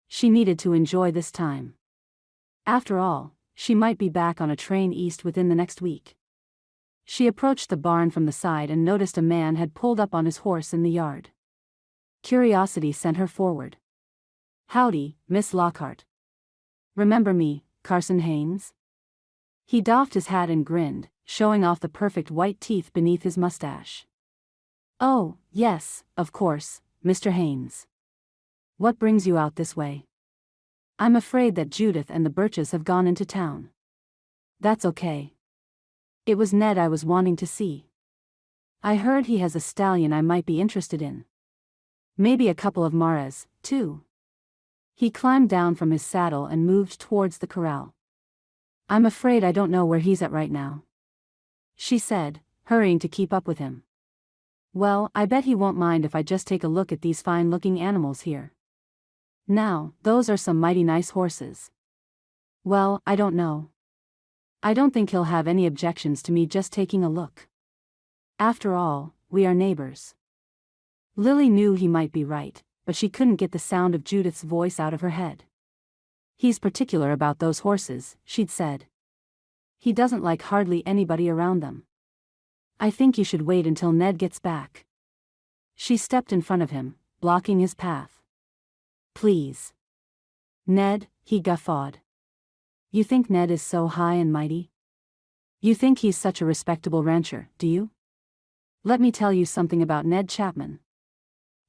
She needed to enjoy this time. After all, she might be back on a train east within the next week. She approached the barn from the side and noticed a man had pulled up on his horse in the yard. Curiosity sent her forward. "Howdy, Miss Lockhart. Remember me, Carson Haynes?" He doffed his hat and grinned, showing off the perfect white teeth beneath his mustache. "Oh, yes, of course, Mr. Haynes. What brings you out this way?" "I'm afraid that Judith and the Birches have gone into town." "That's okay. It was Ned I was wanting to see. I heard he has a stallion I might be interested in. Maybe a couple of mares, too." He climbed down from his saddle and moved towards the corral. "I'm afraid I don't know where he's at right now," she said, hurrying to keep up with him. "Well, I bet he won't mind if I just take a look at these fine-looking animals here. Now, those are some mighty nice horses." "Well, I don't know. I don't think he'll have any objections to me just taking a look. After all, we are neighbors." Lily knew he might be right, but she couldn't get the sound of Judith's voice out of her head. "He's particular about those horses," she'd said. "He doesn't like hardly anybody around them. I think you should wait until Ned gets back." She stepped in front of him, blocking his path. "Please. Ned," he guffawed. "You think Ned is so high and mighty? You think he's such a respectable rancher, do you? Let me tell you something about Ned Chapman."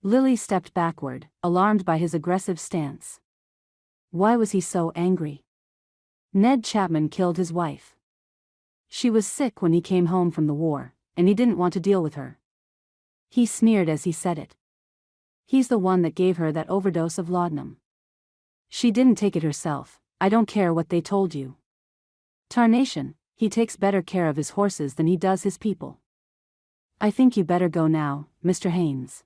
Lily stepped backward, alarmed by his aggressive stance. Why was he so angry? Ned Chapman killed his wife. She was sick when he came home from the war, and he didn't want to deal with her. He sneered as he said it. "He's the one that gave her that overdose of laudanum. She didn't take it herself. I don't care what they told you. Tarnation, he takes better care of his horses than he does his people. I think you better go now, Mr. Haynes."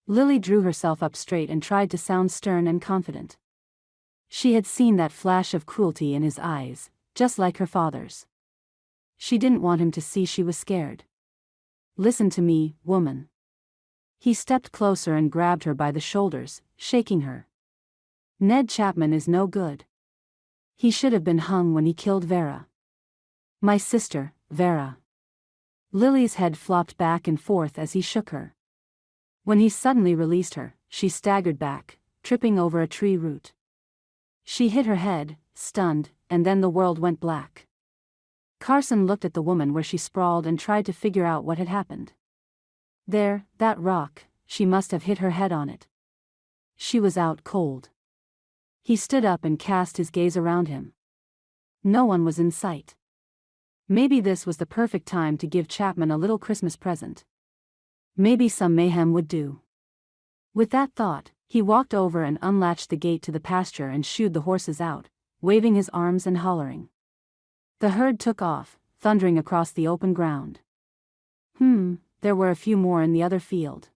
Lily drew herself up straight and tried to sound stern and confident. She had seen that flash of cruelty in his eyes, just like her father's. She didn't want him to see she was scared. "Listen to me, woman." He stepped closer and grabbed her by the shoulders, shaking her. "Ned Chapman is no good. He should have been hung when he killed Vera. My sister, Vera." Lily's head flopped back and forth as he shook her. When he suddenly released her, she staggered back, tripping over a tree root. She hit her head, stunned, and then the world went black. Carson looked at the woman where she sprawled and tried to figure out what had happened. There, that rock, she must have hit her head on it. She was out cold. He stood up and cast his gaze around him. No one was in sight. Maybe this was the perfect time to give Chapman a little Christmas present. Maybe some mayhem would do. With that thought, he walked over and unlatched the gate to the pasture and shooed the horses out, waving his arms and hollering. The herd took off, thundering across the open ground. There were a few more in the other field.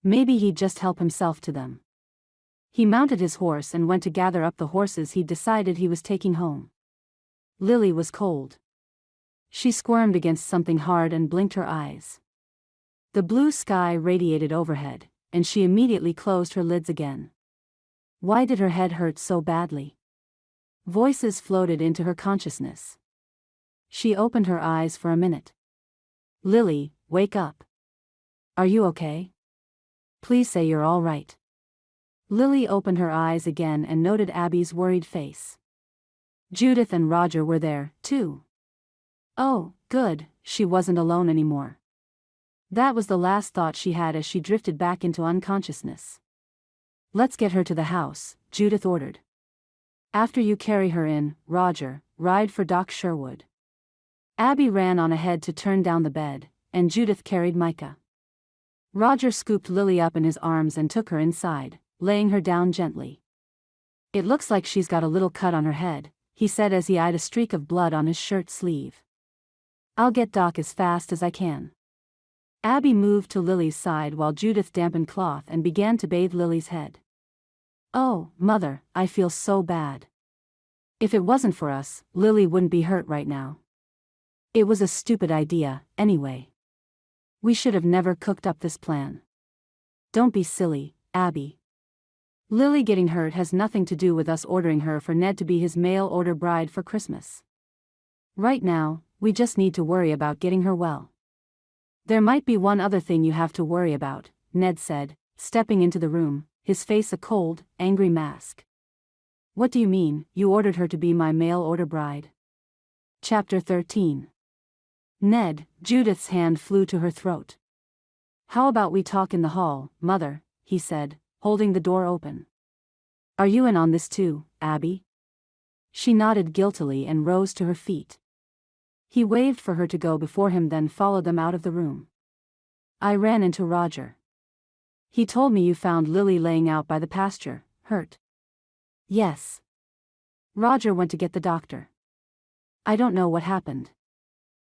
Maybe he'd just help himself to them. He mounted his horse and went to gather up the horses he'd decided he was taking home. Lily was cold. She squirmed against something hard and blinked her eyes. The blue sky radiated overhead, and she immediately closed her lids again. Why did her head hurt so badly? Voices floated into her consciousness. She opened her eyes for a minute. "Lily, wake up. Are you okay? Please say you're all right." Lily opened her eyes again and noted Abby's worried face. Judith and Roger were there, too. Oh, good, she wasn't alone anymore. That was the last thought she had as she drifted back into unconsciousness. "Let's get her to the house," Judith ordered. "After you carry her in, Roger, ride for Doc Sherwood." Abby ran on ahead to turn down the bed, and Judith carried Micah. Roger scooped Lily up in his arms and took her inside, laying her down gently. "It looks like she's got a little cut on her head," he said as he eyed a streak of blood on his shirt sleeve. "I'll get Doc as fast as I can." Abby moved to Lily's side while Judith dampened cloth and began to bathe Lily's head. "Oh, Mother, I feel so bad. If it wasn't for us, Lily wouldn't be hurt right now. It was a stupid idea, anyway. We should have never cooked up this plan." "Don't be silly, Abby. Lily getting hurt has nothing to do with us ordering her for Ned to be his mail-order bride for Christmas. Right now, we just need to worry about getting her well." "There might be one other thing you have to worry about," Ned said, stepping into the room, his face a cold, angry mask. "What do you mean, you ordered her to be my mail-order bride?" Chapter 13. Ned, Judith's hand flew to her throat. "How about we talk in the hall, Mother," he said, holding the door open. "Are you in on this too, Abby?" She nodded guiltily and rose to her feet. He waved for her to go before him, then followed them out of the room. "I ran into Roger. He told me you found Lily laying out by the pasture, hurt." "Yes. Roger went to get the doctor. I don't know what happened."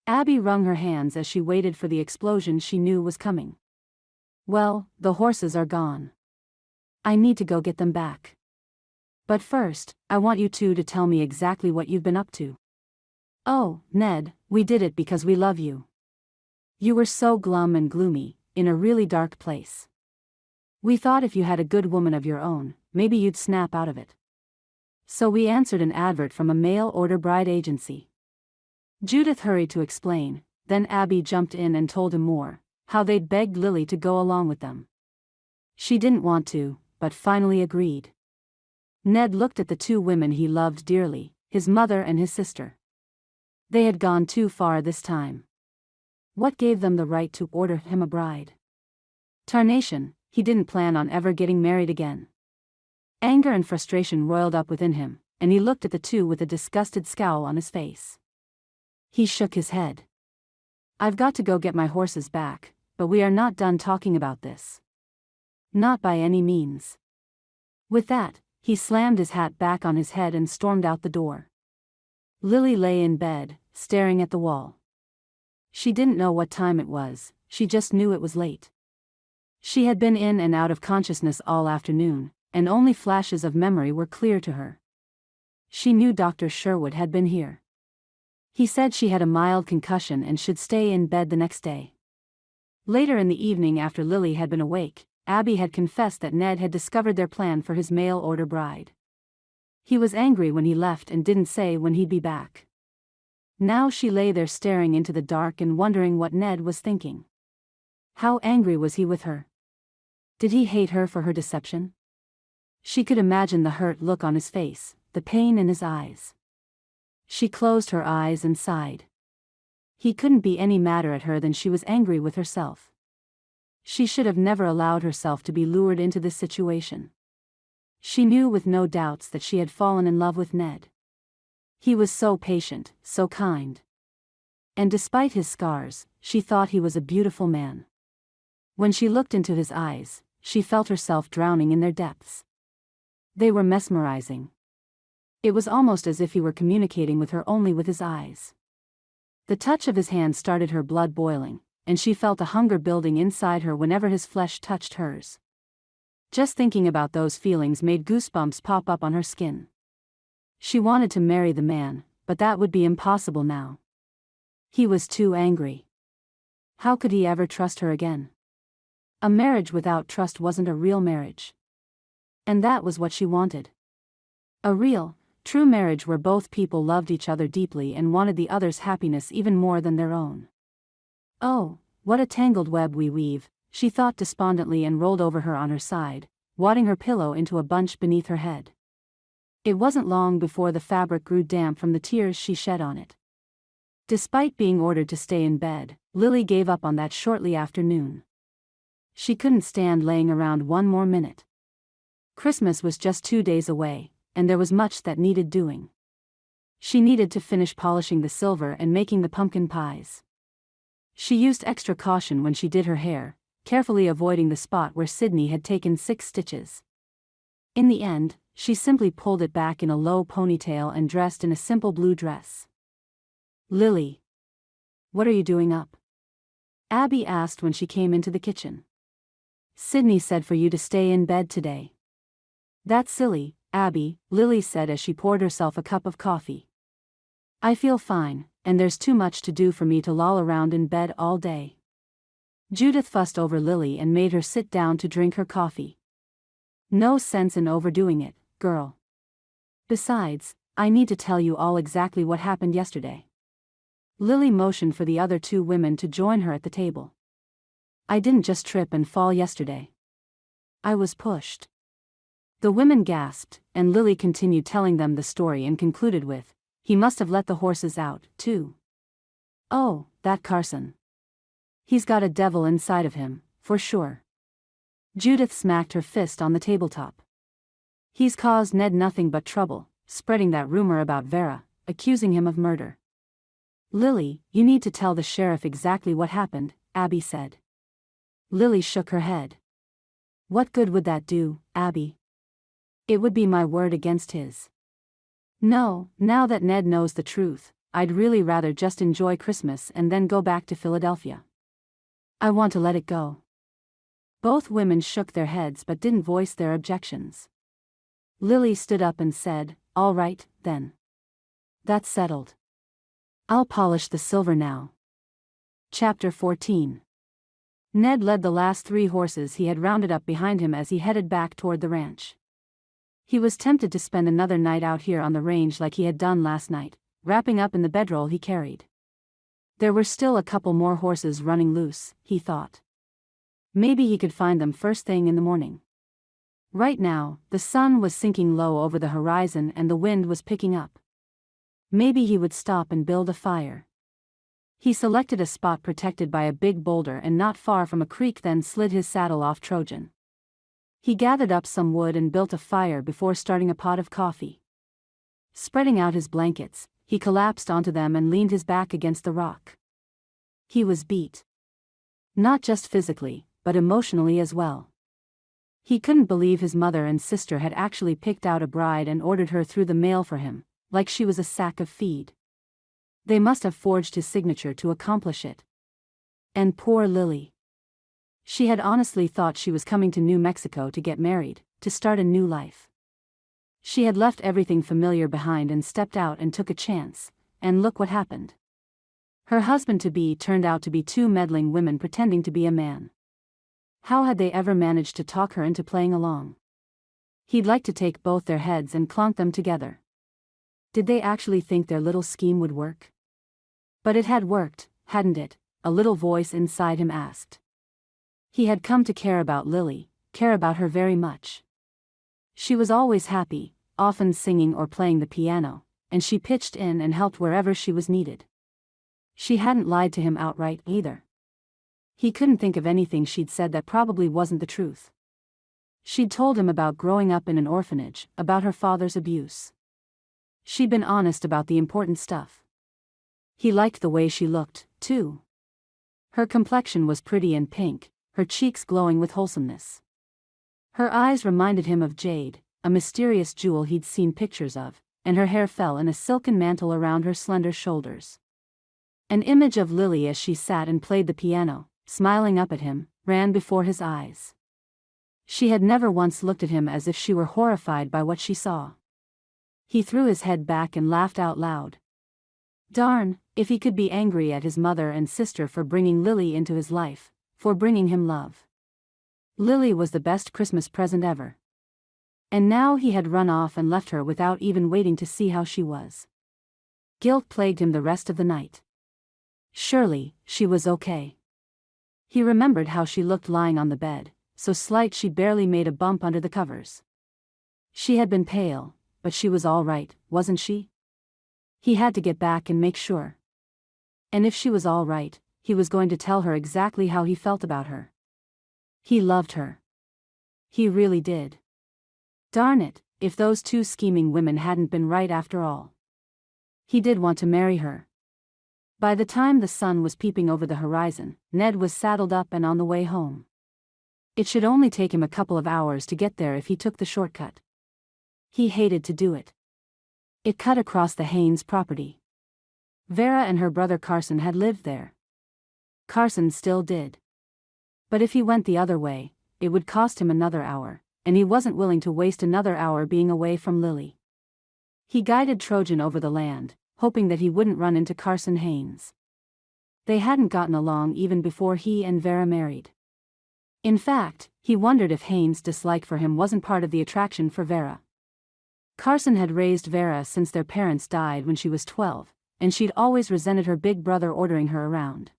Abby wrung her hands as she waited for the explosion she knew was coming. "Well, the horses are gone. I need to go get them back. But first, I want you two to tell me exactly what you've been up to." "Oh, Ned, we did it because we love you. You were so glum and gloomy, in a really dark place. We thought if you had a good woman of your own, maybe you'd snap out of it. So we answered an advert from a mail-order bride agency." Judith hurried to explain, then Abby jumped in and told him more, how they'd begged Lily to go along with them. She didn't want to, but finally agreed. Ned looked at the two women he loved dearly, his mother and his sister. They had gone too far this time. What gave them the right to order him a bride? Tarnation, he didn't plan on ever getting married again. Anger and frustration roiled up within him, and he looked at the two with a disgusted scowl on his face. He shook his head. "I've got to go get my horses back, but we are not done talking about this. Not by any means." With that, he slammed his hat back on his head and stormed out the door. Lily lay in bed, staring at the wall. She didn't know what time it was, she just knew it was late. She had been in and out of consciousness all afternoon, and only flashes of memory were clear to her. She knew Dr. Sherwood had been here. He said she had a mild concussion and should stay in bed the next day. Later in the evening, after Lily had been awake, Abby had confessed that Ned had discovered their plan for his mail-order bride. He was angry when he left and didn't say when he'd be back. Now she lay there staring into the dark and wondering what Ned was thinking. How angry was he with her? Did he hate her for her deception? She could imagine the hurt look on his face, the pain in his eyes. She closed her eyes and sighed. He couldn't be any madder at her than she was angry with herself. She should have never allowed herself to be lured into this situation. She knew with no doubts that she had fallen in love with Ned. He was so patient, so kind. And despite his scars, she thought he was a beautiful man. When she looked into his eyes, she felt herself drowning in their depths. They were mesmerizing. It was almost as if he were communicating with her only with his eyes. The touch of his hand started her blood boiling, and she felt a hunger building inside her whenever his flesh touched hers. Just thinking about those feelings made goosebumps pop up on her skin. She wanted to marry the man, but that would be impossible now. He was too angry. How could he ever trust her again? A marriage without trust wasn't a real marriage. And that was what she wanted. A real, true marriage where both people loved each other deeply and wanted the other's happiness even more than their own. "Oh, what a tangled web we weave," she thought despondently and rolled over her on her side, wadding her pillow into a bunch beneath her head. It wasn't long before the fabric grew damp from the tears she shed on it. Despite being ordered to stay in bed, Lily gave up on that shortly after noon. She couldn't stand laying around one more minute. Christmas was just 2 days away, and there was much that needed doing. She needed to finish polishing the silver and making the pumpkin pies. She used extra caution when she did her hair, carefully avoiding the spot where Sydney had taken 6 stitches. In the end, she simply pulled it back in a low ponytail and dressed in a simple blue dress. "Lily, what are you doing up?" Abby asked when she came into the kitchen. "Sydney said for you to stay in bed today." "That's silly, Abby," Lily said as she poured herself a cup of coffee. "I feel fine, and there's too much to do for me to loll around in bed all day." Judith fussed over Lily and made her sit down to drink her coffee. "No sense in overdoing it, girl. Besides, I need to tell you all exactly what happened yesterday." Lily motioned for the other two women to join her at the table. "I didn't just trip and fall yesterday. I was pushed." The women gasped, and Lily continued telling them the story and concluded with, "He must have let the horses out, too. Oh, that Carson. He's got a devil inside of him, for sure." Judith smacked her fist on the tabletop. "He's caused Ned nothing but trouble, spreading that rumor about Vera, accusing him of murder." "Lily, you need to tell the sheriff exactly what happened," Abby said. Lily shook her head. "What good would that do, Abby? It would be my word against his. No, now that Ned knows the truth, I'd really rather just enjoy Christmas and then go back to Philadelphia. I want to let it go." Both women shook their heads but didn't voice their objections. Lily stood up and said, "All right, then. That's settled. I'll polish the silver now." Chapter 14. Ned led the last 3 horses he had rounded up behind him as he headed back toward the ranch. He was tempted to spend another night out here on the range like he had done last night, wrapping up in the bedroll he carried. There were still a couple more horses running loose, he thought. Maybe he could find them first thing in the morning. Right now, the sun was sinking low over the horizon and the wind was picking up. Maybe he would stop and build a fire. He selected a spot protected by a big boulder and not far from a creek, then slid his saddle off Trojan. He gathered up some wood and built a fire before starting a pot of coffee. Spreading out his blankets, he collapsed onto them and leaned his back against the rock. He was beat. Not just physically, but emotionally as well. He couldn't believe his mother and sister had actually picked out a bride and ordered her through the mail for him, like she was a sack of feed. They must have forged his signature to accomplish it. And poor Lily. She had honestly thought she was coming to New Mexico to get married, to start a new life. She had left everything familiar behind and stepped out and took a chance, and look what happened. Her husband-to-be turned out to be 2 meddling women pretending to be a man. How had they ever managed to talk her into playing along? He'd like to take both their heads and clonk them together. Did they actually think their little scheme would work? But it had worked, hadn't it? A little voice inside him asked. He had come to care about Lily, care about her very much. She was always happy, often singing or playing the piano, and she pitched in and helped wherever she was needed. She hadn't lied to him outright either. He couldn't think of anything she'd said that probably wasn't the truth. She'd told him about growing up in an orphanage, about her father's abuse. She'd been honest about the important stuff. He liked the way she looked, too. Her complexion was pretty and pink, her cheeks glowing with wholesomeness. Her eyes reminded him of jade, a mysterious jewel he'd seen pictures of, and her hair fell in a silken mantle around her slender shoulders. An image of Lily as she sat and played the piano, smiling up at him, ran before his eyes. She had never once looked at him as if she were horrified by what she saw. He threw his head back and laughed out loud. Darn, if he could be angry at his mother and sister for bringing Lily into his life, for bringing him love. Lily was the best Christmas present ever. And now he had run off and left her without even waiting to see how she was. Guilt plagued him the rest of the night. Surely, she was okay. He remembered how she looked lying on the bed, so slight she barely made a bump under the covers. She had been pale, but she was all right, wasn't she? He had to get back and make sure. And if she was all right, he was going to tell her exactly how he felt about her. He loved her. He really did. Darn it, if those 2 scheming women hadn't been right after all. He did want to marry her. By the time the sun was peeping over the horizon, Ned was saddled up and on the way home. It should only take him a couple of hours to get there if he took the shortcut. He hated to do it. It cut across the Haynes property. Vera and her brother Carson had lived there. Carson still did. But if he went the other way, it would cost him another hour, and he wasn't willing to waste another hour being away from Lily. He guided Trojan over the land, hoping that he wouldn't run into Carson Haynes. They hadn't gotten along even before he and Vera married. In fact, he wondered if Haynes' dislike for him wasn't part of the attraction for Vera. Carson had raised Vera since their parents died when she was 12, and she'd always resented her big brother ordering her around.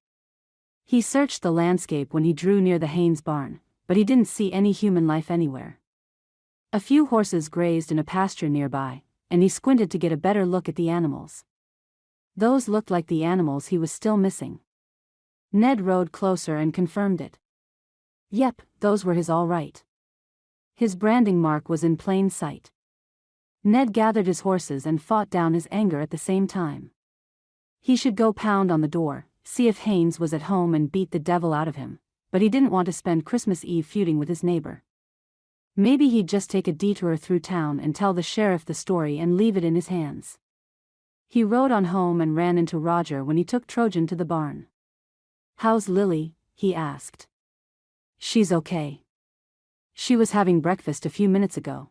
He searched the landscape when he drew near the Haynes barn, but he didn't see any human life anywhere. A few horses grazed in a pasture nearby, and he squinted to get a better look at the animals. Those looked like the animals he was still missing. Ned rode closer and confirmed it. Yep, those were his all right. His branding mark was in plain sight. Ned gathered his horses and fought down his anger at the same time. He should go pound on the door, see if Haynes was at home and beat the devil out of him, but he didn't want to spend Christmas Eve feuding with his neighbor. Maybe he'd just take a detour through town and tell the sheriff the story and leave it in his hands. He rode on home and ran into Roger when he took Trojan to the barn. "How's Lily?" he asked. "She's okay. She was having breakfast a few minutes ago."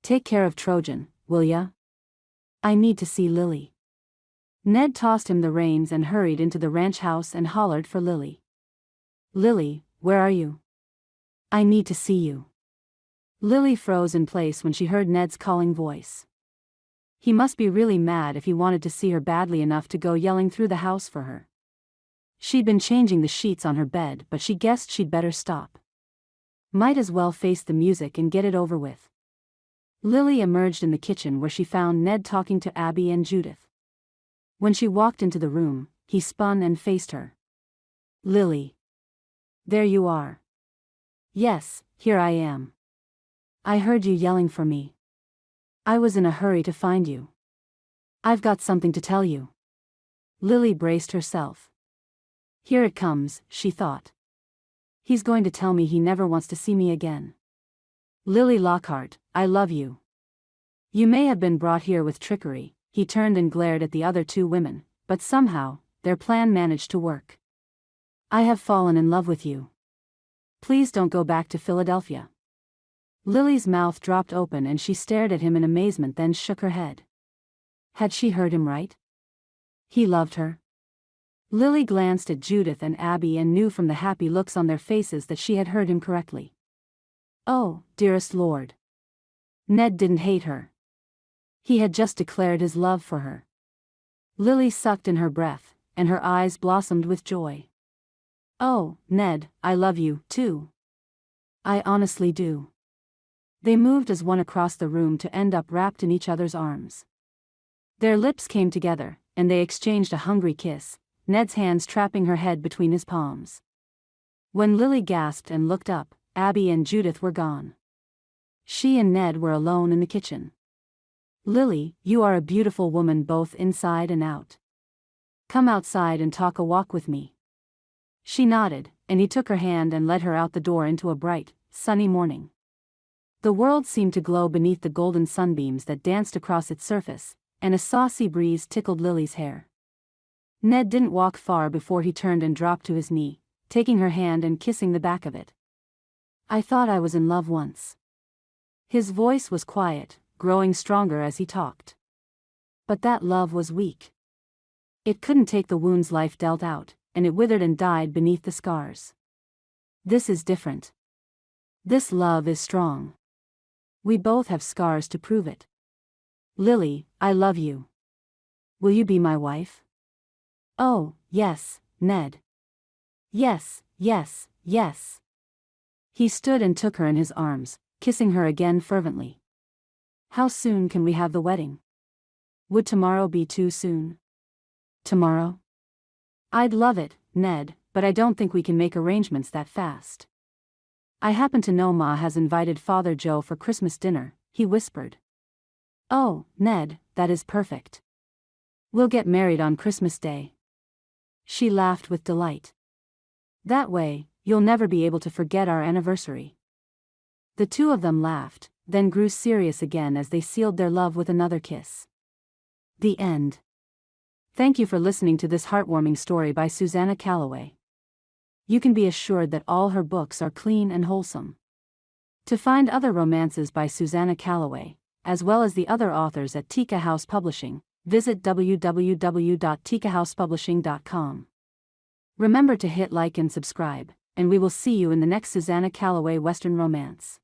"Take care of Trojan, will ya? I need to see Lily." Ned tossed him the reins and hurried into the ranch house and hollered for Lily. "Lily, where are you? I need to see you." Lily froze in place when she heard Ned's calling voice. He must be really mad if he wanted to see her badly enough to go yelling through the house for her. She'd been changing the sheets on her bed, but she guessed she'd better stop. Might as well face the music and get it over with. Lily emerged in the kitchen where she found Ned talking to Abby and Judith. When she walked into the room, he spun and faced her. "Lily. There you are." "Yes, here I am. I heard you yelling for me. I was in a hurry to find you. I've got something to tell you." Lily braced herself. Here it comes, she thought. He's going to tell me he never wants to see me again. "Lily Lockhart, I love you. You may have been brought here with trickery." He turned and glared at the other two women, but somehow, their plan managed to work. "I have fallen in love with you. Please don't go back to Philadelphia." Lily's mouth dropped open and she stared at him in amazement, then shook her head. Had she heard him right? He loved her? Lily glanced at Judith and Abby and knew from the happy looks on their faces that she had heard him correctly. Oh, dearest Lord. Ned didn't hate her. He had just declared his love for her. Lily sucked in her breath, and her eyes blossomed with joy. "Oh, Ned, I love you, too. I honestly do." They moved as one across the room to end up wrapped in each other's arms. Their lips came together, and they exchanged a hungry kiss, Ned's hands trapping her head between his palms. When Lily gasped and looked up, Abby and Judith were gone. She and Ned were alone in the kitchen. "Lily, you are a beautiful woman both inside and out. Come outside and talk a walk with me." She nodded, and he took her hand and led her out the door into a bright, sunny morning. The world seemed to glow beneath the golden sunbeams that danced across its surface, and a saucy breeze tickled Lily's hair. Ned didn't walk far before he turned and dropped to his knee, taking her hand and kissing the back of it. "I thought I was in love once." His voice was quiet, growing stronger as he talked. But that love was weak. It couldn't take the wounds life dealt out, and it withered and died beneath the scars. This is different. This love is strong. We both have scars to prove it. Lily, I love you. Will you be my wife? Oh, yes, Ned. Yes, yes, yes. He stood and took her in his arms, kissing her again fervently. How soon can we have the wedding? Would tomorrow be too soon? Tomorrow? I'd love it, Ned, but I don't think we can make arrangements that fast. I happen to know Ma has invited Father Joe for Christmas dinner, he whispered. Oh, Ned, that is perfect. We'll get married on Christmas Day. She laughed with delight. That way, You'll never be able to forget our anniversary." The two of them laughed, then grew serious again as they sealed their love with another kiss. The end. Thank you for listening to this heartwarming story by Susanna Calloway. You can be assured that all her books are clean and wholesome. To find other romances by Susanna Calloway, as well as the other authors at Tika House Publishing, visit www.tikahousepublishing.com. Remember to hit like and subscribe, and we will see you in the next Susanna Calloway Western romance.